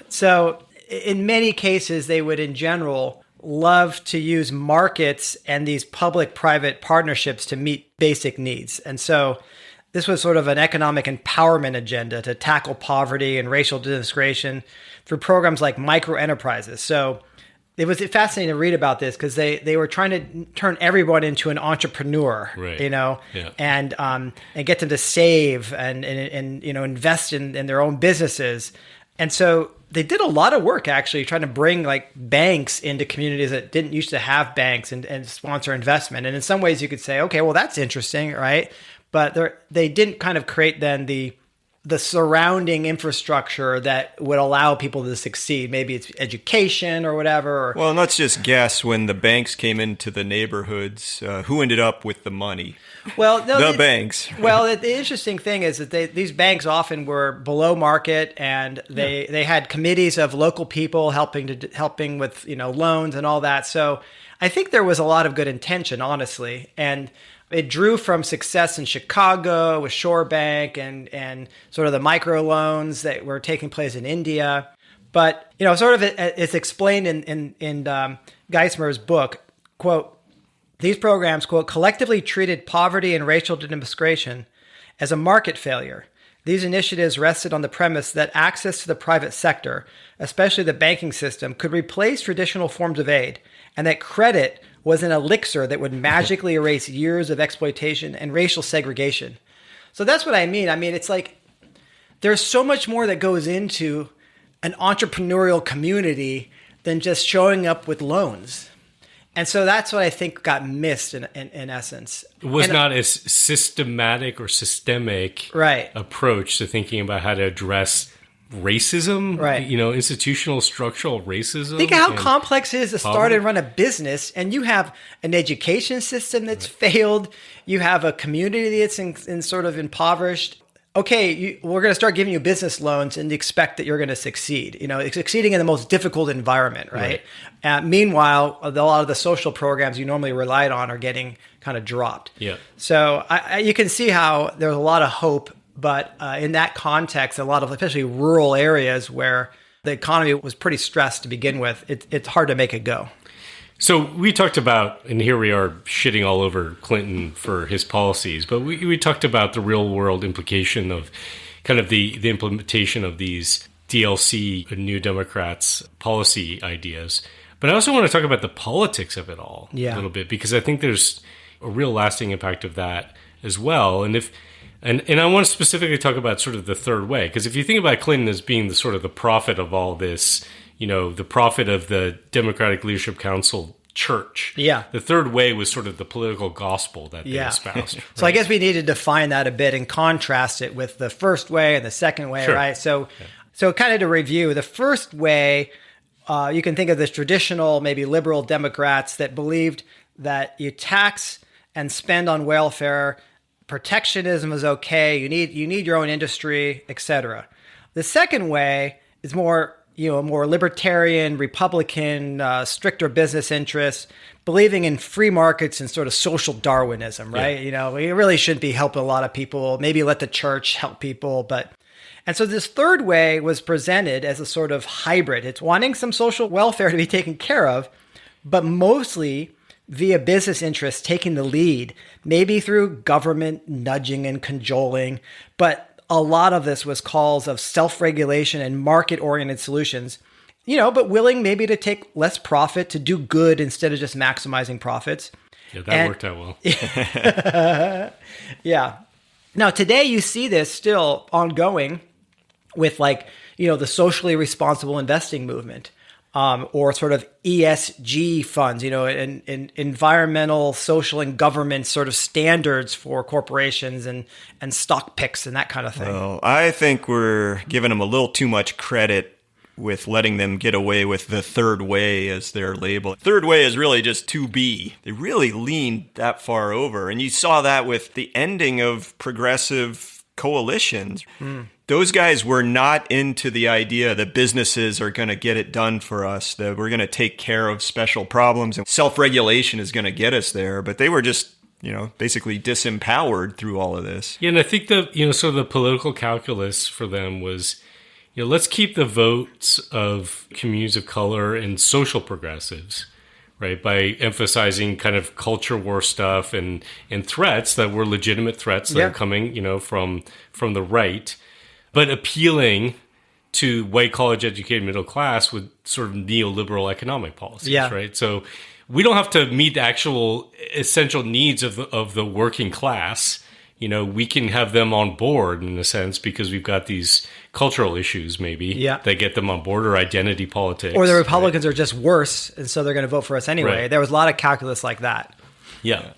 So in many cases, they would in general love to use markets and these public-private partnerships to meet basic needs. And so this was sort of an economic empowerment agenda to tackle poverty and racial discrimination through programs like micro-enterprises. So it was fascinating to read about this because they were trying to turn everyone into an entrepreneur, and get them to save and invest in their own businesses. And so they did a lot of work actually trying to bring like banks into communities that didn't used to have banks and sponsor investment. And in some ways you could say, okay, well, that's interesting, right? But they didn't kind of create then the surrounding infrastructure that would allow people to succeed. Maybe it's education or whatever. Well, and let's just guess when the banks came into the neighborhoods, who ended up with the money? Well, no, the banks. Well, the interesting thing is that these banks often were below market, and they had committees of local people helping with loans and all that. So I think there was a lot of good intention, honestly, and it drew from success in Chicago with Shore Bank and sort of the micro loans that were taking place in India. But sort of it's explained in Geismer's book, quote, these programs, quote, collectively treated poverty and racial discrimination as a market failure. These initiatives rested on the premise that access to the private sector, especially the banking system, could replace traditional forms of aid, and that credit was an elixir that would magically erase years of exploitation and racial segregation. So that's what I mean. I mean, it's like there's so much more that goes into an entrepreneurial community than just showing up with loans. And so that's what I think got missed in essence. It was not a systematic or systemic approach to thinking about how to address racism, institutional structural racism. Think of how complex it is to start and run a business, and you have an education system that's failed. You have a community that's in sort of impoverished. Okay, we're going to start giving you business loans and expect that you're going to succeed. Succeeding in the most difficult environment, right? Meanwhile, a lot of the social programs you normally relied on are getting kind of dropped. Yeah. So you can see how there's a lot of hope. But in that context, a lot of especially rural areas where the economy was pretty stressed to begin with, it's hard to make it go. So we talked about, and here we are shitting all over Clinton for his policies, but we talked about the real world implication of kind of the implementation of these DLC, New Democrats policy ideas. But I also want to talk about the politics of it all a little bit, because I think there's a real lasting impact of that as well. And I want to specifically talk about sort of the third way, because if you think about Clinton as being the sort of the prophet of all this, the prophet of the Democratic Leadership Council church. Yeah. The third way was sort of the political gospel that they espoused. Right? So I guess we need to define that a bit and contrast it with the first way and the second way, right? So kind of to review, the first way, you can think of the traditional, maybe liberal Democrats that believed that you tax and spend on welfare. Protectionism is okay. You need your own industry, etc. The second way is more libertarian, Republican, stricter business interests, believing in free markets and sort of social Darwinism, right? Yeah. We really shouldn't be helping a lot of people. Maybe let the church help people, and so this third way was presented as a sort of hybrid. It's wanting some social welfare to be taken care of, but mostly via business interests taking the lead, maybe through government nudging and cajoling. But a lot of this was calls of self-regulation and market-oriented solutions, but willing maybe to take less profit, to do good instead of just maximizing profits. Yeah, that worked out well. Yeah. Now, today you see this still ongoing with the socially responsible investing movement, or sort of ESG funds, and environmental, social, and government sort of standards for corporations and stock picks and that kind of thing. Well, I think we're giving them a little too much credit with letting them get away with the third way as their label. Third way is really just 2B. They really leaned that far over. And you saw that with the ending of progressive coalitions. Those guys were not into the idea that businesses are going to get it done for us, that we're going to take care of special problems and self-regulation is going to get us there. But they were just, basically disempowered through all of this. Yeah, and I think sort of the political calculus for them was, let's keep the votes of communities of color and social progressives, right? By emphasizing kind of culture war stuff and threats that were legitimate threats that are coming, from the right, but appealing to white college educated middle class with sort of neoliberal economic policies, right? So we don't have to meet the actual essential needs of the working class. We can have them on board in a sense because we've got these cultural issues maybe that get them on board, or identity politics. Or the Republicans are just worse, and so they're going to vote for us anyway. Right. There was a lot of calculus like that. Yeah.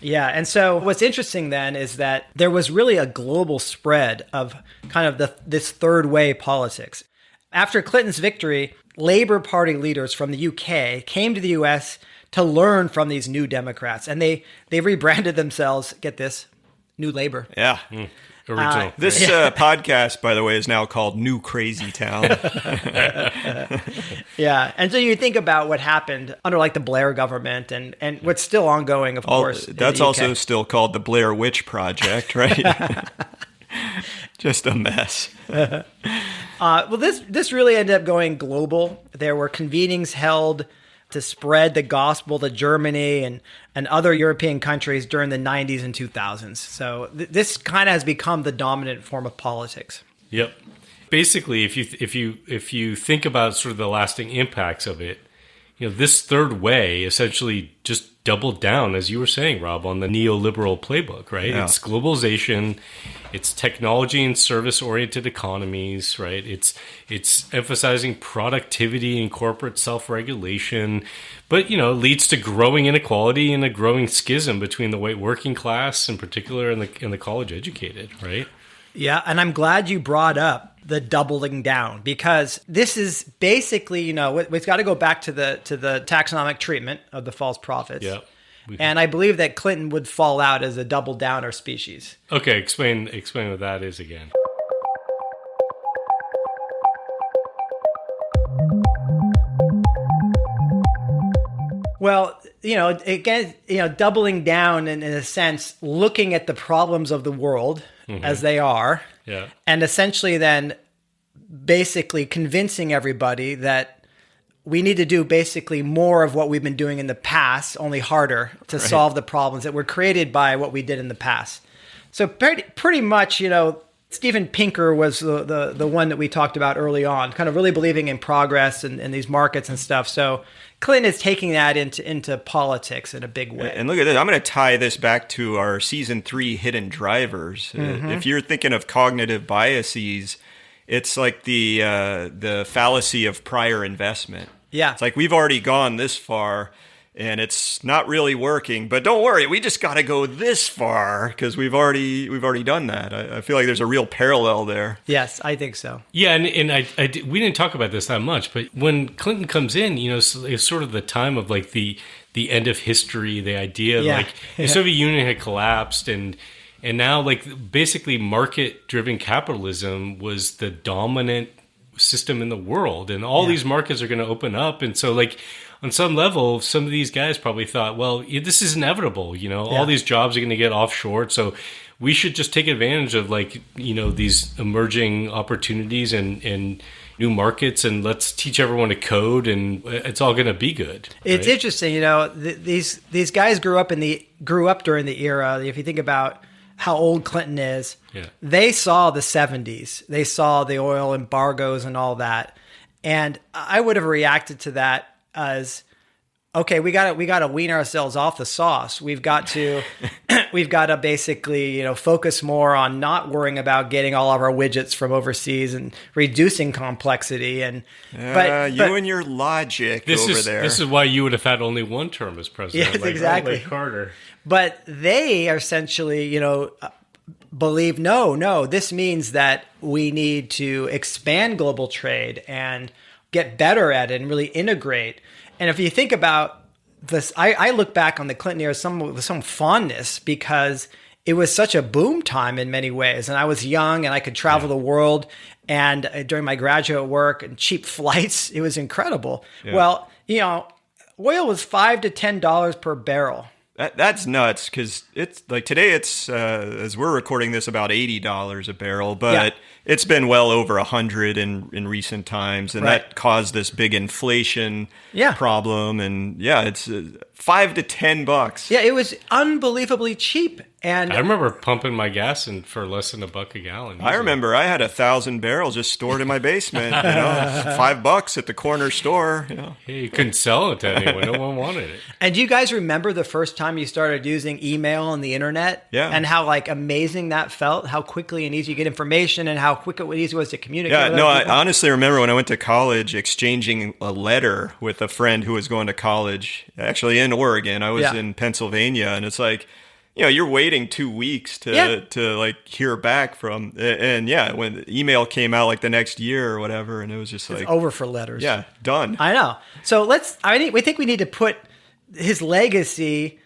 Yeah, and so what's interesting then is that there was really a global spread of kind of this third way politics. After Clinton's victory, Labour Party leaders from the UK came to the US to learn from these new Democrats, and they rebranded themselves, get this, New Labor. Yeah. Original. This podcast, by the way, is now called New Crazy Town. Yeah. And so you think about what happened under the Blair government and what's still ongoing, of course. That's also still called the Blair Witch Project, right? Just a mess. Well, this really ended up going global. There were convenings held to spread the gospel to Germany and other European countries during the 90s and 2000s. So this kind of has become the dominant form of politics. Yep. Basically, if you think about sort of the lasting impacts of it, this third way essentially just doubled down, as you were saying, Rob, on the neoliberal playbook, right? Yeah. It's globalization, it's technology and service-oriented economies, right? It's emphasizing productivity and corporate self-regulation, but leads to growing inequality and a growing schism between the white working class, in particular, and the college-educated, right? Yeah, and I'm glad you brought up the doubling down, because this is basically, we've got to go back to the taxonomic treatment of the false prophets. Yeah. And I believe that Clinton would fall out as a double downer species. Okay, explain what that is again. Well, again, doubling down in a sense, looking at the problems of the world as they are, and essentially then basically convincing everybody that we need to do basically more of what we've been doing in the past, only harder, to solve the problems that were created by what we did in the past. So pretty much, Steven Pinker was the one that we talked about early on, kind of really believing in progress and these markets and stuff. So Clinton is taking that into politics in a big way. And look at this. I'm going to tie this back to our season 3 hidden drivers. If you're thinking of cognitive biases, it's like the fallacy of prior investment. Yeah. It's like we've already gone this far and it's not really working, but don't worry, we just got to go this far because we've already done that. I feel like there's a real parallel there. Yes, I think so. Yeah, and we didn't talk about this that much, but when Clinton comes in, it's sort of the time of the end of history, the idea the Soviet Union had collapsed and now basically market-driven capitalism was the dominant system in the world, and all these markets are going to open up, and so on some level, some of these guys probably thought, well, this is inevitable. All these jobs are going to get offshored, so we should just take advantage of these emerging opportunities and new markets, and let's teach everyone to code, and it's all going to be good. It's interesting, these guys grew up during the era. If you think about how old Clinton is, they saw the 70s. They saw the oil embargoes and all that. And I would have reacted to that as, okay, we got to wean ourselves off the sauce. We've got to basically, focus more on not worrying about getting all of our widgets from overseas and reducing complexity. And but and your logic there. This is why you would have had only one term as president. Yes, exactly. Like Carter. But they essentially, believe no. This means that we need to expand global trade and get better at it and really integrate. And if you think about this, I look back on the Clinton era with some fondness because it was such a boom time in many ways. And I was young and I could travel the world. And during my graduate work and cheap flights, it was incredible. Yeah. Well, oil was $5 to $10 per barrel. That's nuts because it's like today it's as we're recording this about $80 a barrel, but it's been well over $100 in recent times, and that caused this big inflation problem. And it's $5 to $10. Yeah, it was unbelievably cheap. And I remember pumping my gas in for less than $1 a gallon. I remember I had 1,000 barrels just stored in my basement. $5 at the corner store. Hey, you couldn't sell it to anyone. No one wanted it. And do you guys remember the first time you started using email and the internet? Yeah. And how amazing that felt? How quickly and easy you get information, and how quick it easy was to communicate. Yeah. with No, other I people? honestly remember when I went to college, exchanging a letter with a friend who was going to college, actually in Oregon. I was in Pennsylvania, and it's like, you're waiting 2 weeks to hear back from, and when the email came out the next year or whatever, and it was just it's over for letters. Yeah, done. I know. So we think we need to put his legacy,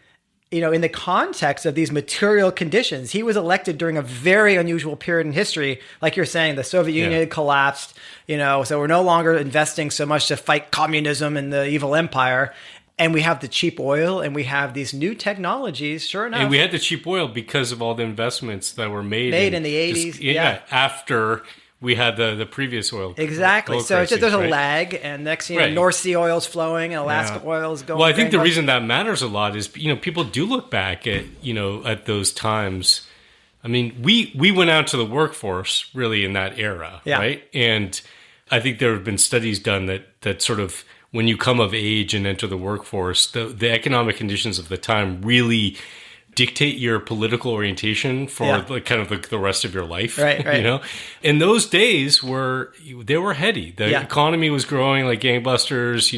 in the context of these material conditions. He was elected during a very unusual period in history. Like you're saying, the Soviet Union had collapsed, so we're no longer investing so much to fight communism and the evil empire. And we have the cheap oil, and we have these new technologies, sure enough. And we had the cheap oil because of all the investments that were made in the 80s. After we had the previous oil. Exactly. Oil so crises, there's a lag, and next thing North Sea oil is flowing, and Alaska oil is going. Well, I think the reason that matters a lot is, people do look back at, at those times. I mean, we went out to the workforce really in that era, right? And I think there have been studies done that sort of, when you come of age and enter the workforce, the economic conditions of the time really dictate your political orientation for the rest of your life. Right. And those days were heady. The economy was growing like gangbusters.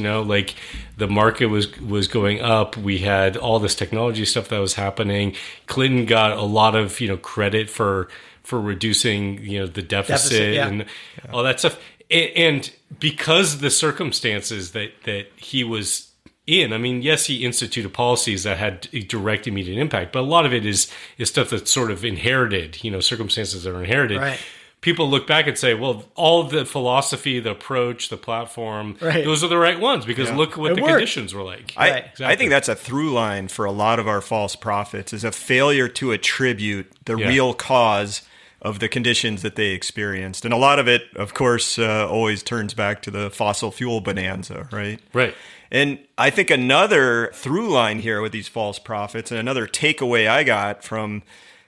The market was going up. We had all this technology stuff that was happening. Clinton got a lot of credit for reducing the deficit and all that stuff. And because the circumstances that he was in, I mean, yes, he instituted policies that had a direct, immediate impact, but a lot of it is stuff that's sort of inherited, circumstances that are inherited. Right. People look back and say, well, all the philosophy, the approach, the platform, those are the right ones because look what the conditions were like. I think that's a through line for a lot of our false prophets, is a failure to attribute the real cause of the conditions that they experienced. And a lot of it, of course, always turns back to the fossil fuel bonanza, right? Right. And I think another through line here with these false prophets, and another takeaway I got from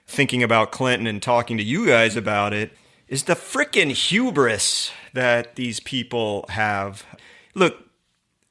thinking about Clinton and talking to you guys about it, is the frickin' hubris that these people have. Look,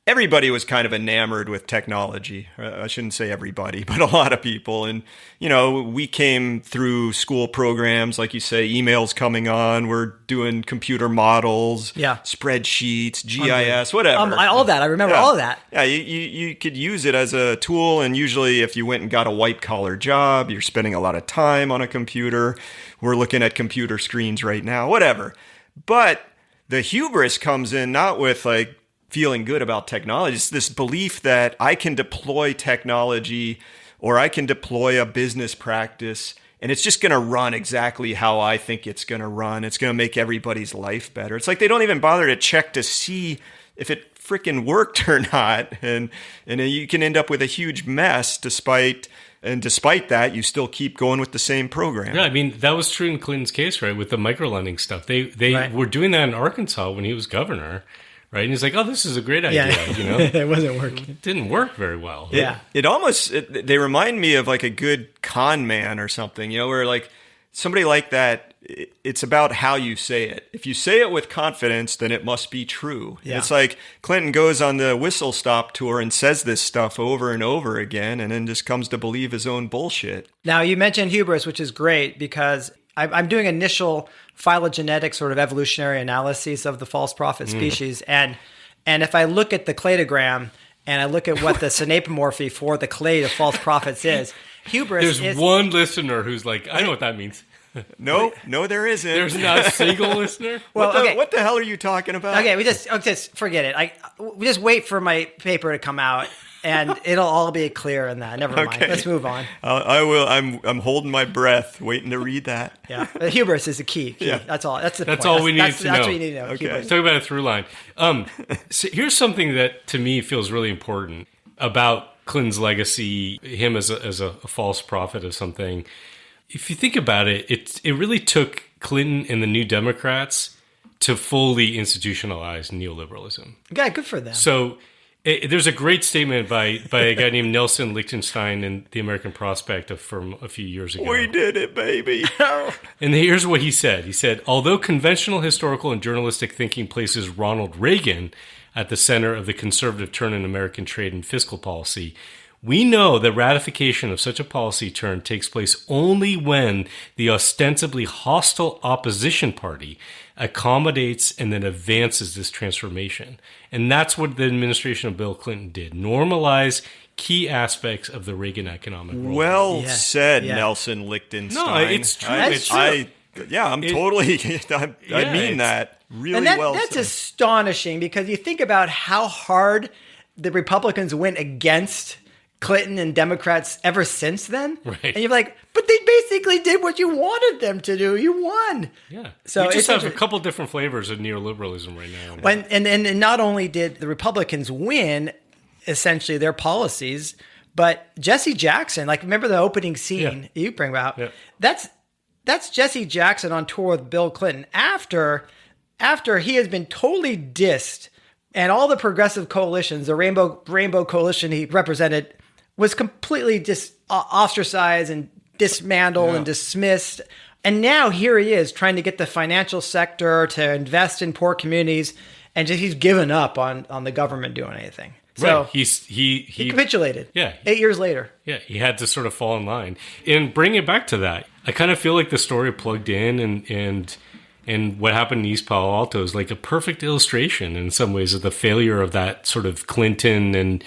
everybody was kind of enamored with technology. I shouldn't say everybody, but a lot of people. And, we came through school programs, like you say, emails coming on, we're doing computer models, spreadsheets, GIS, whatever. All that. I remember all of that. Yeah, you could use it as a tool. And usually if you went and got a white collar job, you're spending a lot of time on a computer. We're looking at computer screens right now, whatever. But the hubris comes in not with feeling good about technology. It's this belief that I can deploy technology or I can deploy a business practice and it's just going to run exactly how I think it's going to run. It's going to make everybody's life better. It's like they don't even bother to check to see if it freaking worked or not. And you can end up with a huge mess despite that, you still keep going with the same program. Yeah, I mean, that was true in Clinton's case, right, with the microlending stuff. They were doing that in Arkansas when he was governor. Right, and he's like, "Oh, this is a great idea." It wasn't working. It didn't work very well. It almost they remind me of a good con man or something. Where somebody like that, it's about how you say it. If you say it with confidence, then it must be true. Yeah. It's like Clinton goes on the whistle stop tour and says this stuff over and over again, and then just comes to believe his own bullshit. Now, you mentioned hubris, which is great because I'm doing initial phylogenetic sort of evolutionary analyses of the false prophet species. And if I look at the cladogram and I look at what the synapomorphy for the clade of false prophets is, hubris There's one listener who's like, I know what that means. No, there isn't. There's not a single listener. Well, what the hell are you talking about? Okay, we just forget it. We just wait for my paper to come out, and it'll all be clear in that. Never mind. Let's move on. I will. I'm holding my breath, waiting to read that. Yeah, the hubris is the key. Yeah. That's all. That's all we need to know. That's what you need to know. Okay. Hubris. Let's talk about a through line. So here's something that to me feels really important about Clinton's legacy, him as a false prophet of something. If you think about it, it really took Clinton and the New Democrats to fully institutionalize neoliberalism. Yeah, good for them. So there's a great statement by a guy named Nelson Lichtenstein in The American Prospect from a few years ago. We did it, baby. And here's what he said. He said, although conventional historical and journalistic thinking places Ronald Reagan at the center of the conservative turn in American trade and fiscal policy, we know that ratification of such a policy turn takes place only when the ostensibly hostile opposition party accommodates and then advances this transformation. And that's what the administration of Bill Clinton did. Normalize key aspects of the Reagan economic world. Well said, Nelson Lichtenstein. No, it's true. That's true. I mean that really and well. that's said. astonishing because you think about how hard the Republicans went against Clinton and Democrats ever since then. Right. And you're like, but they basically did what you wanted them to do. You won. Yeah. So we just have a couple different flavors of neoliberalism right now. And not only did the Republicans win essentially their policies, but Jesse Jackson, like remember the opening scene you bring out? Yeah. That's Jesse Jackson on tour with Bill Clinton after he has been totally dissed and all the progressive coalitions, the Rainbow Coalition he represented, was completely just ostracized and dismantled and dismissed. And now here he is trying to get the financial sector to invest in poor communities, and he's given up on the government doing anything. So right. He capitulated. Yeah. 8 years later. Yeah, he had to sort of fall in line. And bring it back to that, I kind of feel like the story plugged in and what happened in East Palo Alto is like a perfect illustration in some ways of the failure of that sort of Clinton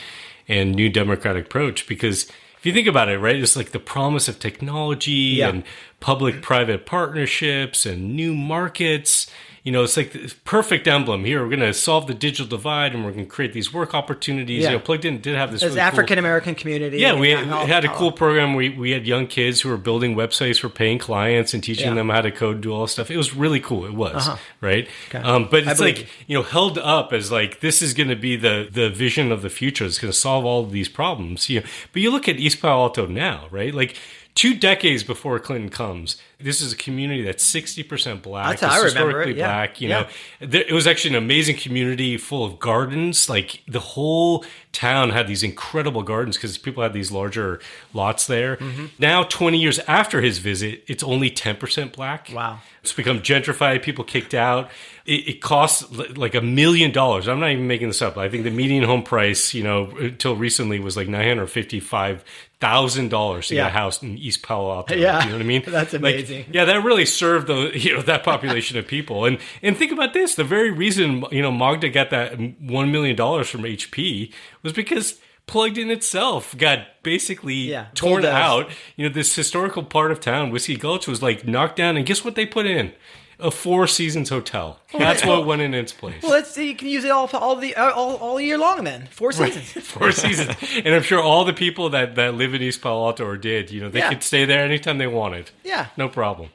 and New Democratic approach. Because if you think about it, right, it's like the promise of technology and public-private partnerships and new markets. You know, it's like the perfect emblem. Here, we're going to solve the digital divide and we're going to create these work opportunities. Yeah. You know, Plugged In did have this There's really African-American community. Yeah, we had a cool program. We had young kids who were building websites for paying clients and teaching them how to code, do all this stuff. It was really cool. It was, right? Okay. But it's like, held up as like, this is going to be the vision of the future. It's going to solve all of these problems. You know, but you look at East Palo Alto now, right? Like 2 decades before Clinton comes, this is a community that's 60% black. That's how I remember historically it. Yeah. black. You know, it was actually an amazing community full of gardens. Like the whole town had these incredible gardens because people had these larger lots there. Mm-hmm. Now, 20 years after his visit, it's only 10% black. Wow. It's become gentrified, people kicked out. It costs like $1 million. I'm not even making this up. I think the median home price, until recently was like $955,000 to get a house in East Palo Alto. Yeah. You know what I mean? That's amazing. Like, that really served that population of people. And think about this. The very reason, Magda got that $1 million from HP was because Plugged In itself got basically torn out. This historical part of town, Whiskey Gulch, was like knocked down. And guess what they put in? A 4 Seasons hotel. That's what went in its place. Well, let's see. You can use it all year long then. 4 seasons. Right. 4 seasons. And I'm sure all the people that live in East Palo Alto or did, they could stay there anytime they wanted. Yeah. No problem.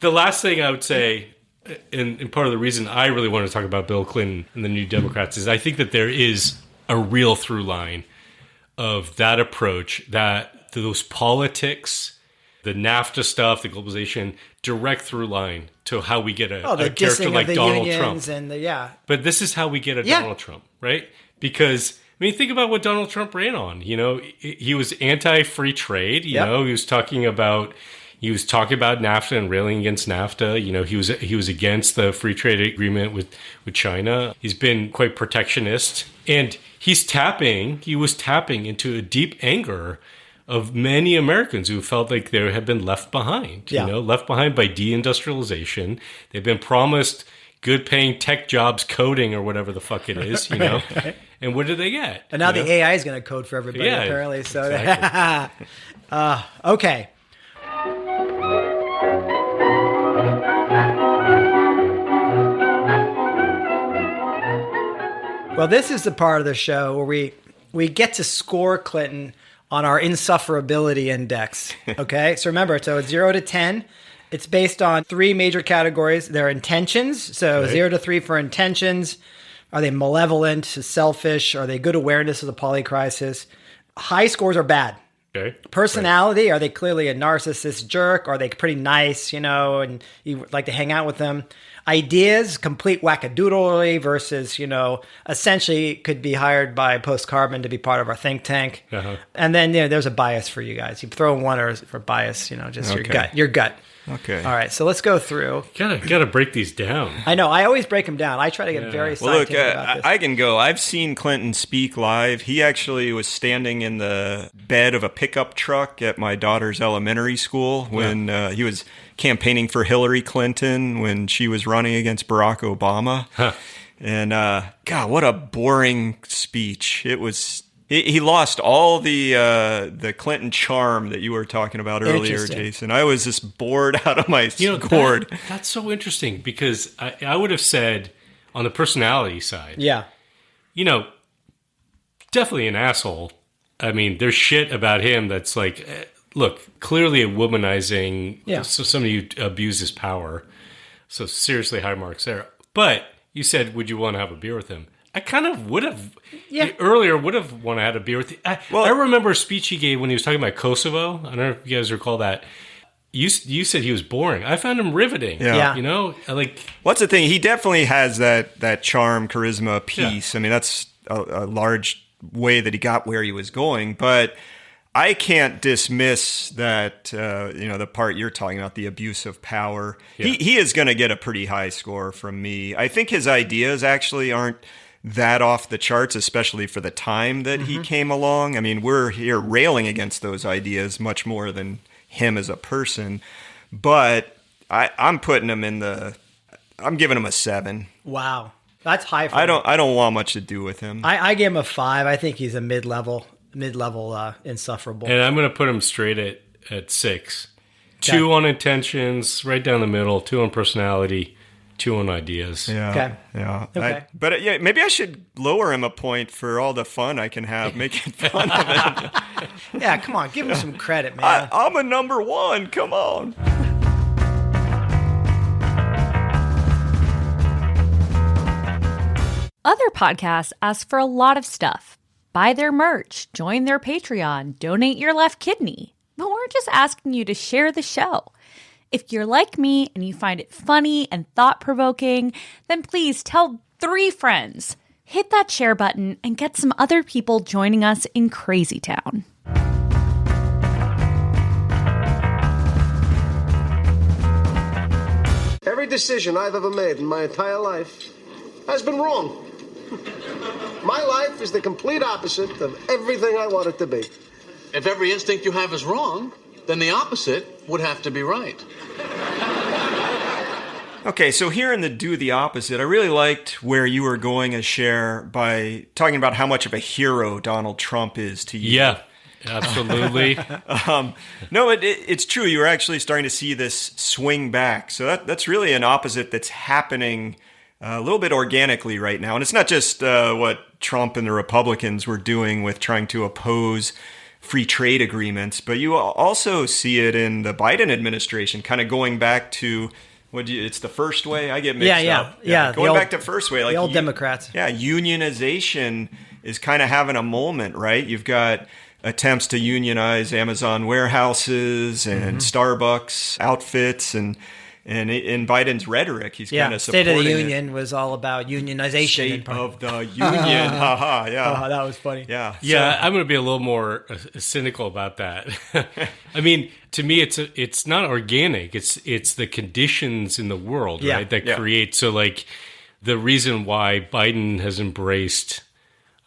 The last thing I would say, and part of the reason I really want to talk about Bill Clinton and the New Democrats, is I think that there is a real through line of that approach, that those politics, the NAFTA stuff, the globalization, direct through line to how we get a character like Donald Trump. But this is how we get a Donald Trump, right? Because, think about what Donald Trump ran on. He was anti-free trade. He was talking about, He was talking about NAFTA and railing against NAFTA. You know, he was against the free trade agreement with China. He's been quite protectionist, and he was tapping into a deep anger of many Americans who felt like they had been left behind. Yeah. You know, left behind by deindustrialization. They've been promised good paying tech jobs, coding or whatever the fuck it is, you know. And what do they get? And now the AI is going to code for everybody, apparently. So, exactly. Okay. Well, this is the part of the show where we get to score Clinton on our insufferability index. Okay, so remember, so it's 0 to 10. It's based on 3 major categories. They're intentions, so 0 to 3 for intentions. Are they malevolent, selfish? Are they good awareness of the polycrisis? High scores are bad. Okay. Personality, are they clearly a narcissist jerk? Are they pretty nice, you know, and you like to hang out with them? Ideas, complete wackadoodlery versus, you know, essentially could be hired by Post Carbon to be part of our think tank. Uh-huh. And then, you know, there's a bias for you guys. You throw one or for bias, you know, just your gut. Okay. All right, so let's go through. Gotta break these down. I know. I always break them down. I try to get very scientific about this. I can go. I've seen Clinton speak live. He actually was standing in the bed of a pickup truck at my daughter's elementary school when he was campaigning for Hillary Clinton when she was running against Barack Obama. Huh. And God, what a boring speech. It was. He lost all the Clinton charm that you were talking about earlier, Jason. I was just bored out of my gourd. That's so interesting because I would have said on the personality side, you know, definitely an asshole. I mean, there's shit about him that's like, look, clearly a womanizing. Yeah. So somebody who abuses power. So seriously high marks there. But you said, would you want to have a beer with him? I kind of would have earlier would have wanted to have a beer with you. I remember a speech he gave when he was talking about Kosovo. I don't know if you guys recall that. You said he was boring. I found him riveting. Yeah. You know, like what's the thing? He definitely has that charm, charisma piece. Yeah. I mean, that's a large way that he got where he was going. But I can't dismiss that, the part you're talking about, the abuse of power. Yeah. He is going to get a pretty high score from me. I think his ideas actually aren't that off the charts, especially for the time that he came along. I mean, we're here railing against those ideas much more than him as a person. But I'm putting him I'm giving him a 7. Wow. That's high for I don't want much to do with him. I gave him a 5. I think he's a mid-level insufferable. And I'm going to put him straight at 6. 2 on intentions, right down the middle, 2 on personality, 2 on ideas. Yeah. Okay. Yeah. Okay. But maybe I should lower him a point for all the fun I can have making fun of him. Yeah, come on. Give him some credit, man. I'm a number 1. Come on. Other podcasts ask for a lot of stuff. Buy their merch, join their Patreon, donate your left kidney. But we're just asking you to share the show. If you're like me and you find it funny and thought-provoking, then please tell 3 friends. Hit that share button and get some other people joining us in Crazy Town. Every decision I've ever made in my entire life has been wrong. My life is the complete opposite of everything I want it to be. If every instinct you have is wrong, then the opposite would have to be right. Okay, so here in the Do the Opposite, I really liked where you were going, Asher, by talking about how much of a hero Donald Trump is to you. Yeah, absolutely. No, it's true. You're actually starting to see this swing back. So that's really an opposite that's happening a little bit organically right now. And it's not just what Trump and the Republicans were doing with trying to oppose free trade agreements, but you also see it in the Biden administration kind of going back to it's the first way. I get mixed up. Yeah. Going back to first way, like the old Democrats. Yeah, unionization is kind of having a moment, right? You've got attempts to unionize Amazon warehouses and Starbucks outfits, and And in Biden's rhetoric, he's Yeah, kind of State supporting of the it. Union was all about unionization. State of the Union. Haha, yeah. Oh, that was funny. Yeah. Yeah, I'm going to be a little more cynical about that. I mean, to me, it's not organic. It's the conditions in the world, Yeah. right, that Yeah. create. So, like, the reason why Biden has embraced,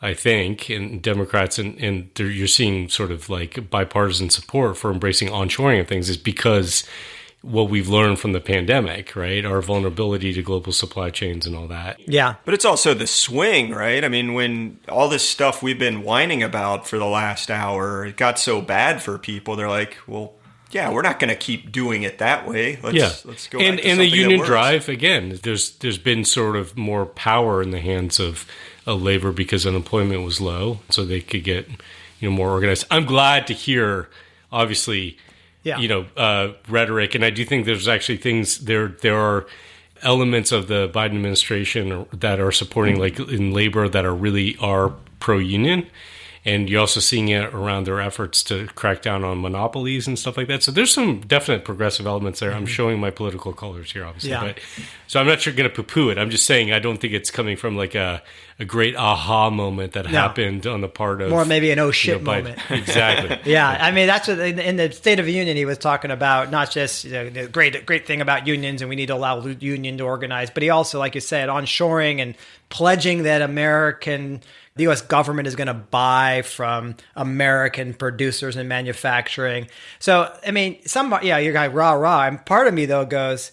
I think, and Democrats and you're seeing sort of like bipartisan support for embracing onshoring of things is because what we've learned from the pandemic, right? Our vulnerability to global supply chains and all that. Yeah. But it's also the swing, right? I mean, when all this stuff we've been whining about for the last hour, it got so bad for people, they're like, well, yeah, we're not going to keep doing it that way. Let's go back and to and the something that union works. drive, again, there's been sort of more power in the hands of labor because unemployment was low, so they could get more organized. I'm glad to hear, obviously, rhetoric, and I do think there's actually things there are elements of the Biden administration that are supporting, like in labor, that are pro-union. And you're also seeing it around their efforts to crack down on monopolies and stuff like that. So there's some definite progressive elements there. I'm showing my political colors here, obviously. Yeah. But, so I'm not sure going to poo-poo it. I'm just saying I don't think it's coming from like a great aha moment that happened on the part of... More maybe an oh shit Biden. moment. Exactly. Yeah, I mean, that's what in the State of the Union he was talking about, not just the great thing about unions and we need to allow the union to organize, but he also, like you said, onshoring and pledging that the U.S. government is going to buy from American producers and manufacturing. So, I mean, you're going rah. And part of me, though, goes,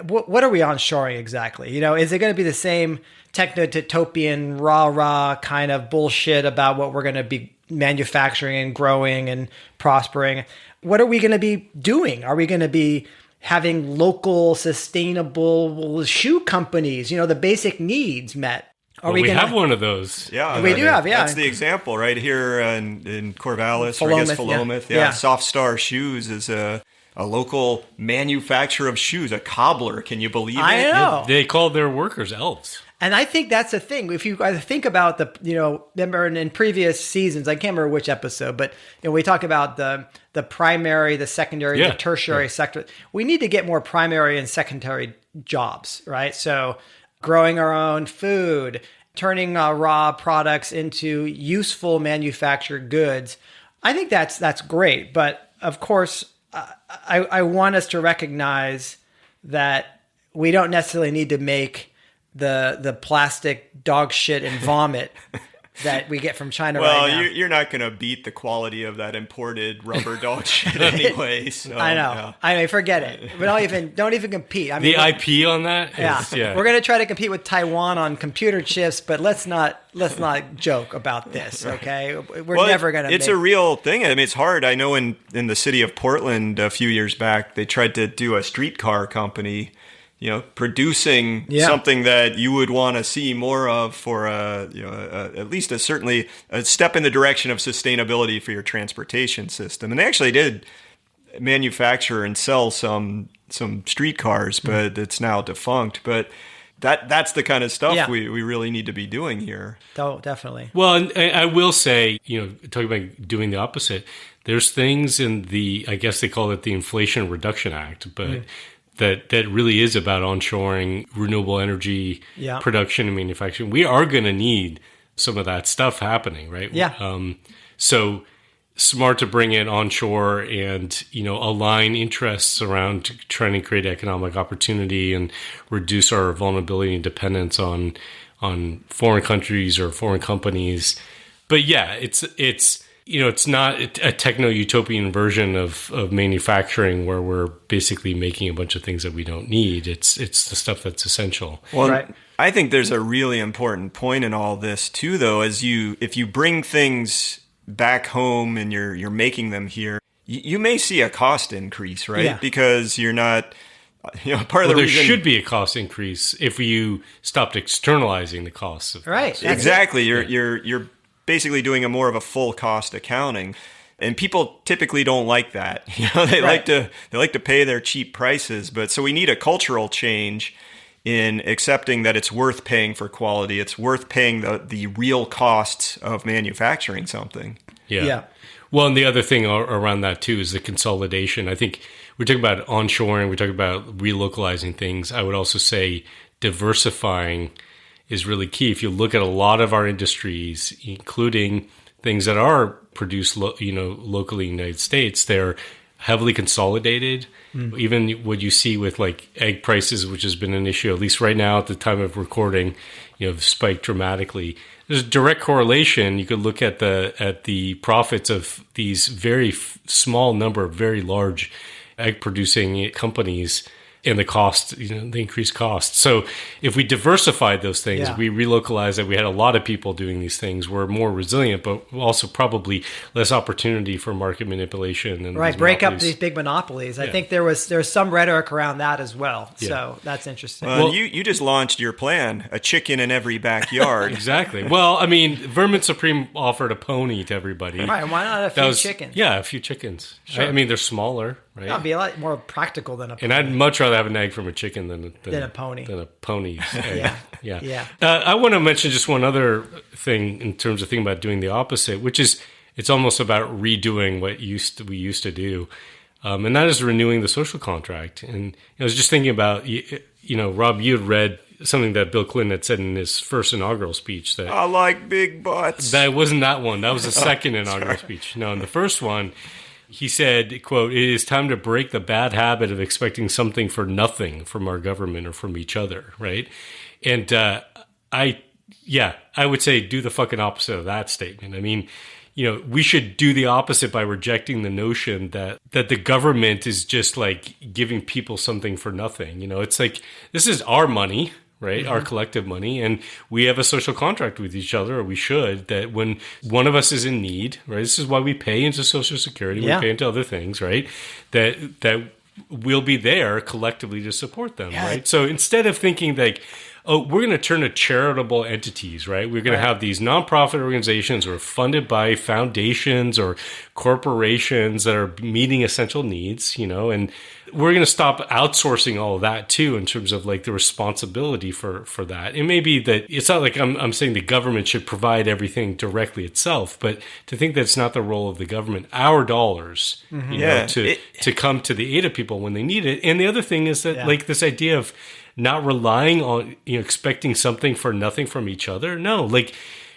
what are we onshoring exactly? Is it going to be the same techno-utopian rah kind of bullshit about what we're going to be manufacturing and growing and prospering? What are we going to be doing? Are we going to be having local, sustainable shoe companies, the basic needs met? We have one of those. Yeah, we do have. Yeah, that's the example right here in Corvallis, or I guess Philomath. Yeah. Soft Star Shoes is a local manufacturer of shoes, a cobbler. Can you believe it? I know. They call their workers elves. And I think that's the thing. If you think about remember in previous seasons, I can't remember which episode, but we talk about the primary, the secondary, the tertiary sector. We need to get more primary and secondary jobs, right? So growing our own food, turning raw products into useful manufactured goods. I think that's great. But of course, I want us to recognize that we don't necessarily need to make the plastic dog shit and vomit that we get from China right now. Well, you're not going to beat the quality of that imported rubber dog shit anyway. So, I know. Yeah. I mean, forget it. We don't even compete. I mean, The IP on that is, we're going to try to compete with Taiwan on computer chips, but let's not joke about this, okay? We're never going to. It's a real thing. I mean, it's hard. I know in the city of Portland a few years back, they tried to do a streetcar company, producing something that you would want to see more of for at least certainly a step in the direction of sustainability for your transportation system. And they actually did manufacture and sell some streetcars, but it's now defunct. But that's the kind of stuff we really need to be doing here. Oh, definitely. Well, and I will say, talking about doing the opposite, there's things in I guess they call it the Inflation Reduction Act, but that really is about onshoring renewable energy production and manufacturing. We are going to need some of that stuff happening, right? Yeah. So smart to bring it onshore and, align interests around trying to create economic opportunity and reduce our vulnerability and dependence on foreign countries or foreign companies. But yeah, it's not a techno-utopian version of manufacturing where we're basically making a bunch of things that we don't need. It's the stuff that's essential. Well, right. I think there's a really important point in all this too, though, if you bring things back home and you're making them here, you may see a cost increase, right? Yeah. Because you're not, part of the there reason should be a cost increase if you stopped externalizing the costs of Right. things. Exactly. You're basically doing more of a full cost accounting. And people typically don't like that. They like to pay their cheap prices, but so we need a cultural change in accepting that it's worth paying for quality. It's worth paying the real costs of manufacturing something. Yeah. Well, and the other thing around that too is the consolidation. I think we're talking about onshoring, we're talking about relocalizing things. I would also say diversifying is really key. If you look at a lot of our industries, including things that are produced, locally in the United States, they're heavily consolidated. Even what you see with like egg prices, which has been an issue, at least right now at the time of recording, have spiked dramatically. There's a direct correlation. You could look at the profits of these very small number of very large egg producing companies and the cost, the increased cost. So if we diversified those things, we relocalized it, we had a lot of people doing these things, we're more resilient, but also probably less opportunity for market manipulation. And right, break up these big monopolies. I think there's some rhetoric around that as well. Yeah. So that's interesting. Well, you just launched your plan, a chicken in every backyard. Exactly. Well, I mean, Vermin Supreme offered a pony to everybody. Right, why not a few chickens? Yeah, a few chickens. Sure. I mean, they're smaller. Right? That'd be a lot more practical than a pony. And I'd much rather have an egg from a chicken than a pony. Than a pony's egg. Yeah. I want to mention just one other thing in terms of thinking about doing the opposite, which is it's almost about redoing what we used to do. And that is renewing the social contract. And I was just thinking about, Rob, you had read something that Bill Clinton had said in his first inaugural speech. That I like big butts. That wasn't that one. That was the second inaugural speech. No, in the first one, he said, quote, "It is time to break the bad habit of expecting something for nothing from our government or from each other," right? And I would say do the fucking opposite of that statement. I mean, we should do the opposite by rejecting the notion that the government is just like giving people something for nothing. It's like, this is our money, right? Our collective money. And we have a social contract with each other, or we should, that when one of us is in need, right? This is why we pay into Social Security, we pay into other things, right? That we'll be there collectively to support them, right? So instead of thinking like, oh, we're going to turn to charitable entities, right? We're going to have these nonprofit organizations or funded by foundations or corporations that are meeting essential needs, and we're going to stop outsourcing all of that too, in terms of like the responsibility for that. It may be that it's not like I'm saying the government should provide everything directly itself, but to think that it's not the role of the government, our dollars, to come to the aid of people when they need it. And the other thing is that like this idea of not relying on, expecting something for nothing from each other. No, like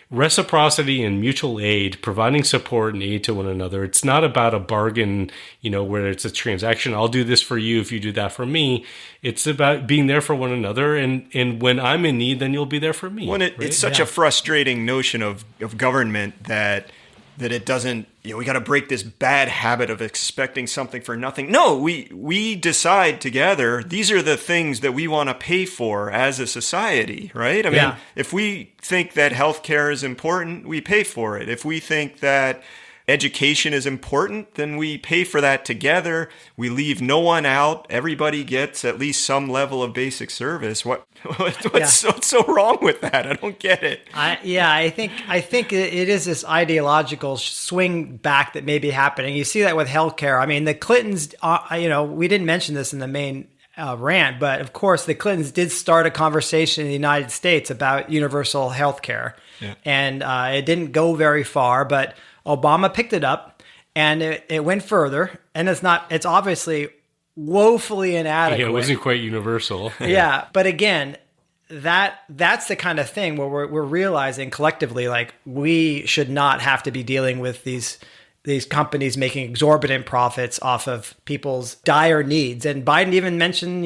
reciprocity and mutual aid, providing support and aid to one another. It's not about a bargain, where it's a transaction. I'll do this for you if you do that for me. It's about being there for one another. And when I'm in need, then you'll be there for me. It's such a frustrating notion of government that it doesn't, we got to break this bad habit of expecting something for nothing. No, we decide together, these are the things that we want to pay for as a society, right? I mean, if we think that healthcare is important, we pay for it. If we think that education is important, then we pay for that together. We leave no one out. Everybody gets at least some level of basic service. What's so wrong with that? I don't get it. I think it is this ideological swing back that may be happening. You see that with healthcare. I mean, the Clintons, we didn't mention this in the main rant, but of course the Clintons did start a conversation in the United States about universal healthcare, and it didn't go very far, but Obama picked it up, and it went further, and it's obviously woefully inadequate. Yeah, it wasn't quite universal. But again, that's the kind of thing where we're realizing collectively, like, we should not have to be dealing with these companies making exorbitant profits off of people's dire needs. And Biden even mentioned,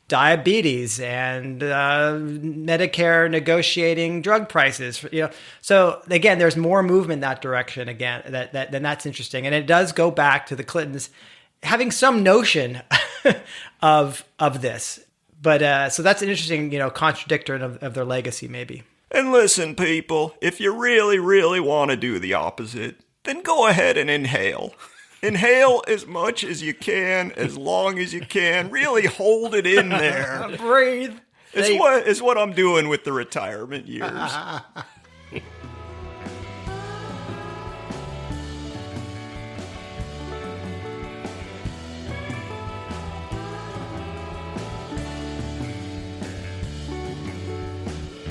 diabetes and Medicare negotiating drug prices. So again, there's more movement in that direction. Again, that's interesting, and it does go back to the Clintons having some notion of this. But so that's an interesting, contradictor of their legacy, maybe. And listen, people, if you really, really want to do the opposite, then go ahead and inhale. Inhale as much as you can, as long as you can. Really hold it in there. Breathe. It's what I'm doing with the retirement years.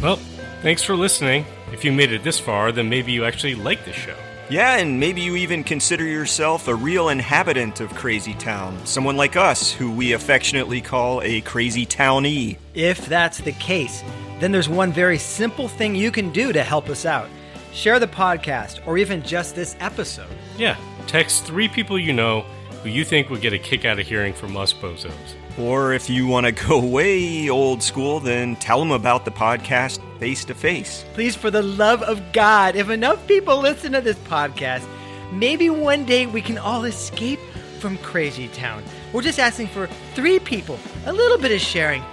Well, thanks for listening. If you made it this far, then maybe you actually like this show. Yeah, and maybe you even consider yourself a real inhabitant of Crazy Town. Someone like us, who we affectionately call a Crazy Townee. If that's the case, then there's one very simple thing you can do to help us out. Share the podcast, or even just this episode. Yeah, text 3 people you know who you think would get a kick out of hearing from us bozos. Or if you want to go way old school, then tell them about the podcast face to face. Please, for the love of God, if enough people listen to this podcast, maybe one day we can all escape from Crazy Town. We're just asking for 3 people, a little bit of sharing.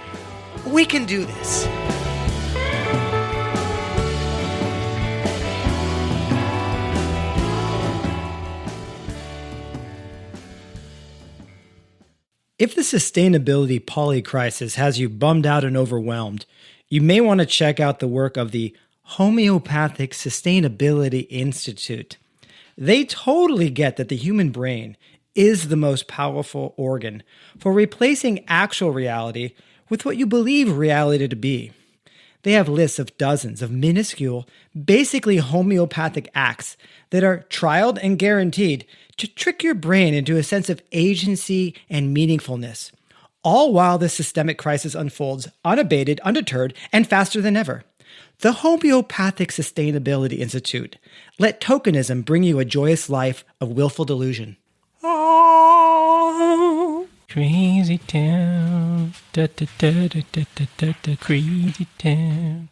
We can do this. If the sustainability polycrisis has you bummed out and overwhelmed, you may want to check out the work of the Homeopathic Sustainability Institute. They totally get that the human brain is the most powerful organ for replacing actual reality with what you believe reality to be. They have lists of dozens of minuscule, basically homeopathic acts that are trialed and guaranteed to trick your brain into a sense of agency and meaningfulness, all while the systemic crisis unfolds unabated, undeterred, and faster than ever. The Homeopathic Sustainability Institute. Let tokenism bring you a joyous life of willful delusion. Oh, crazy town, da da da da da da da, crazy town.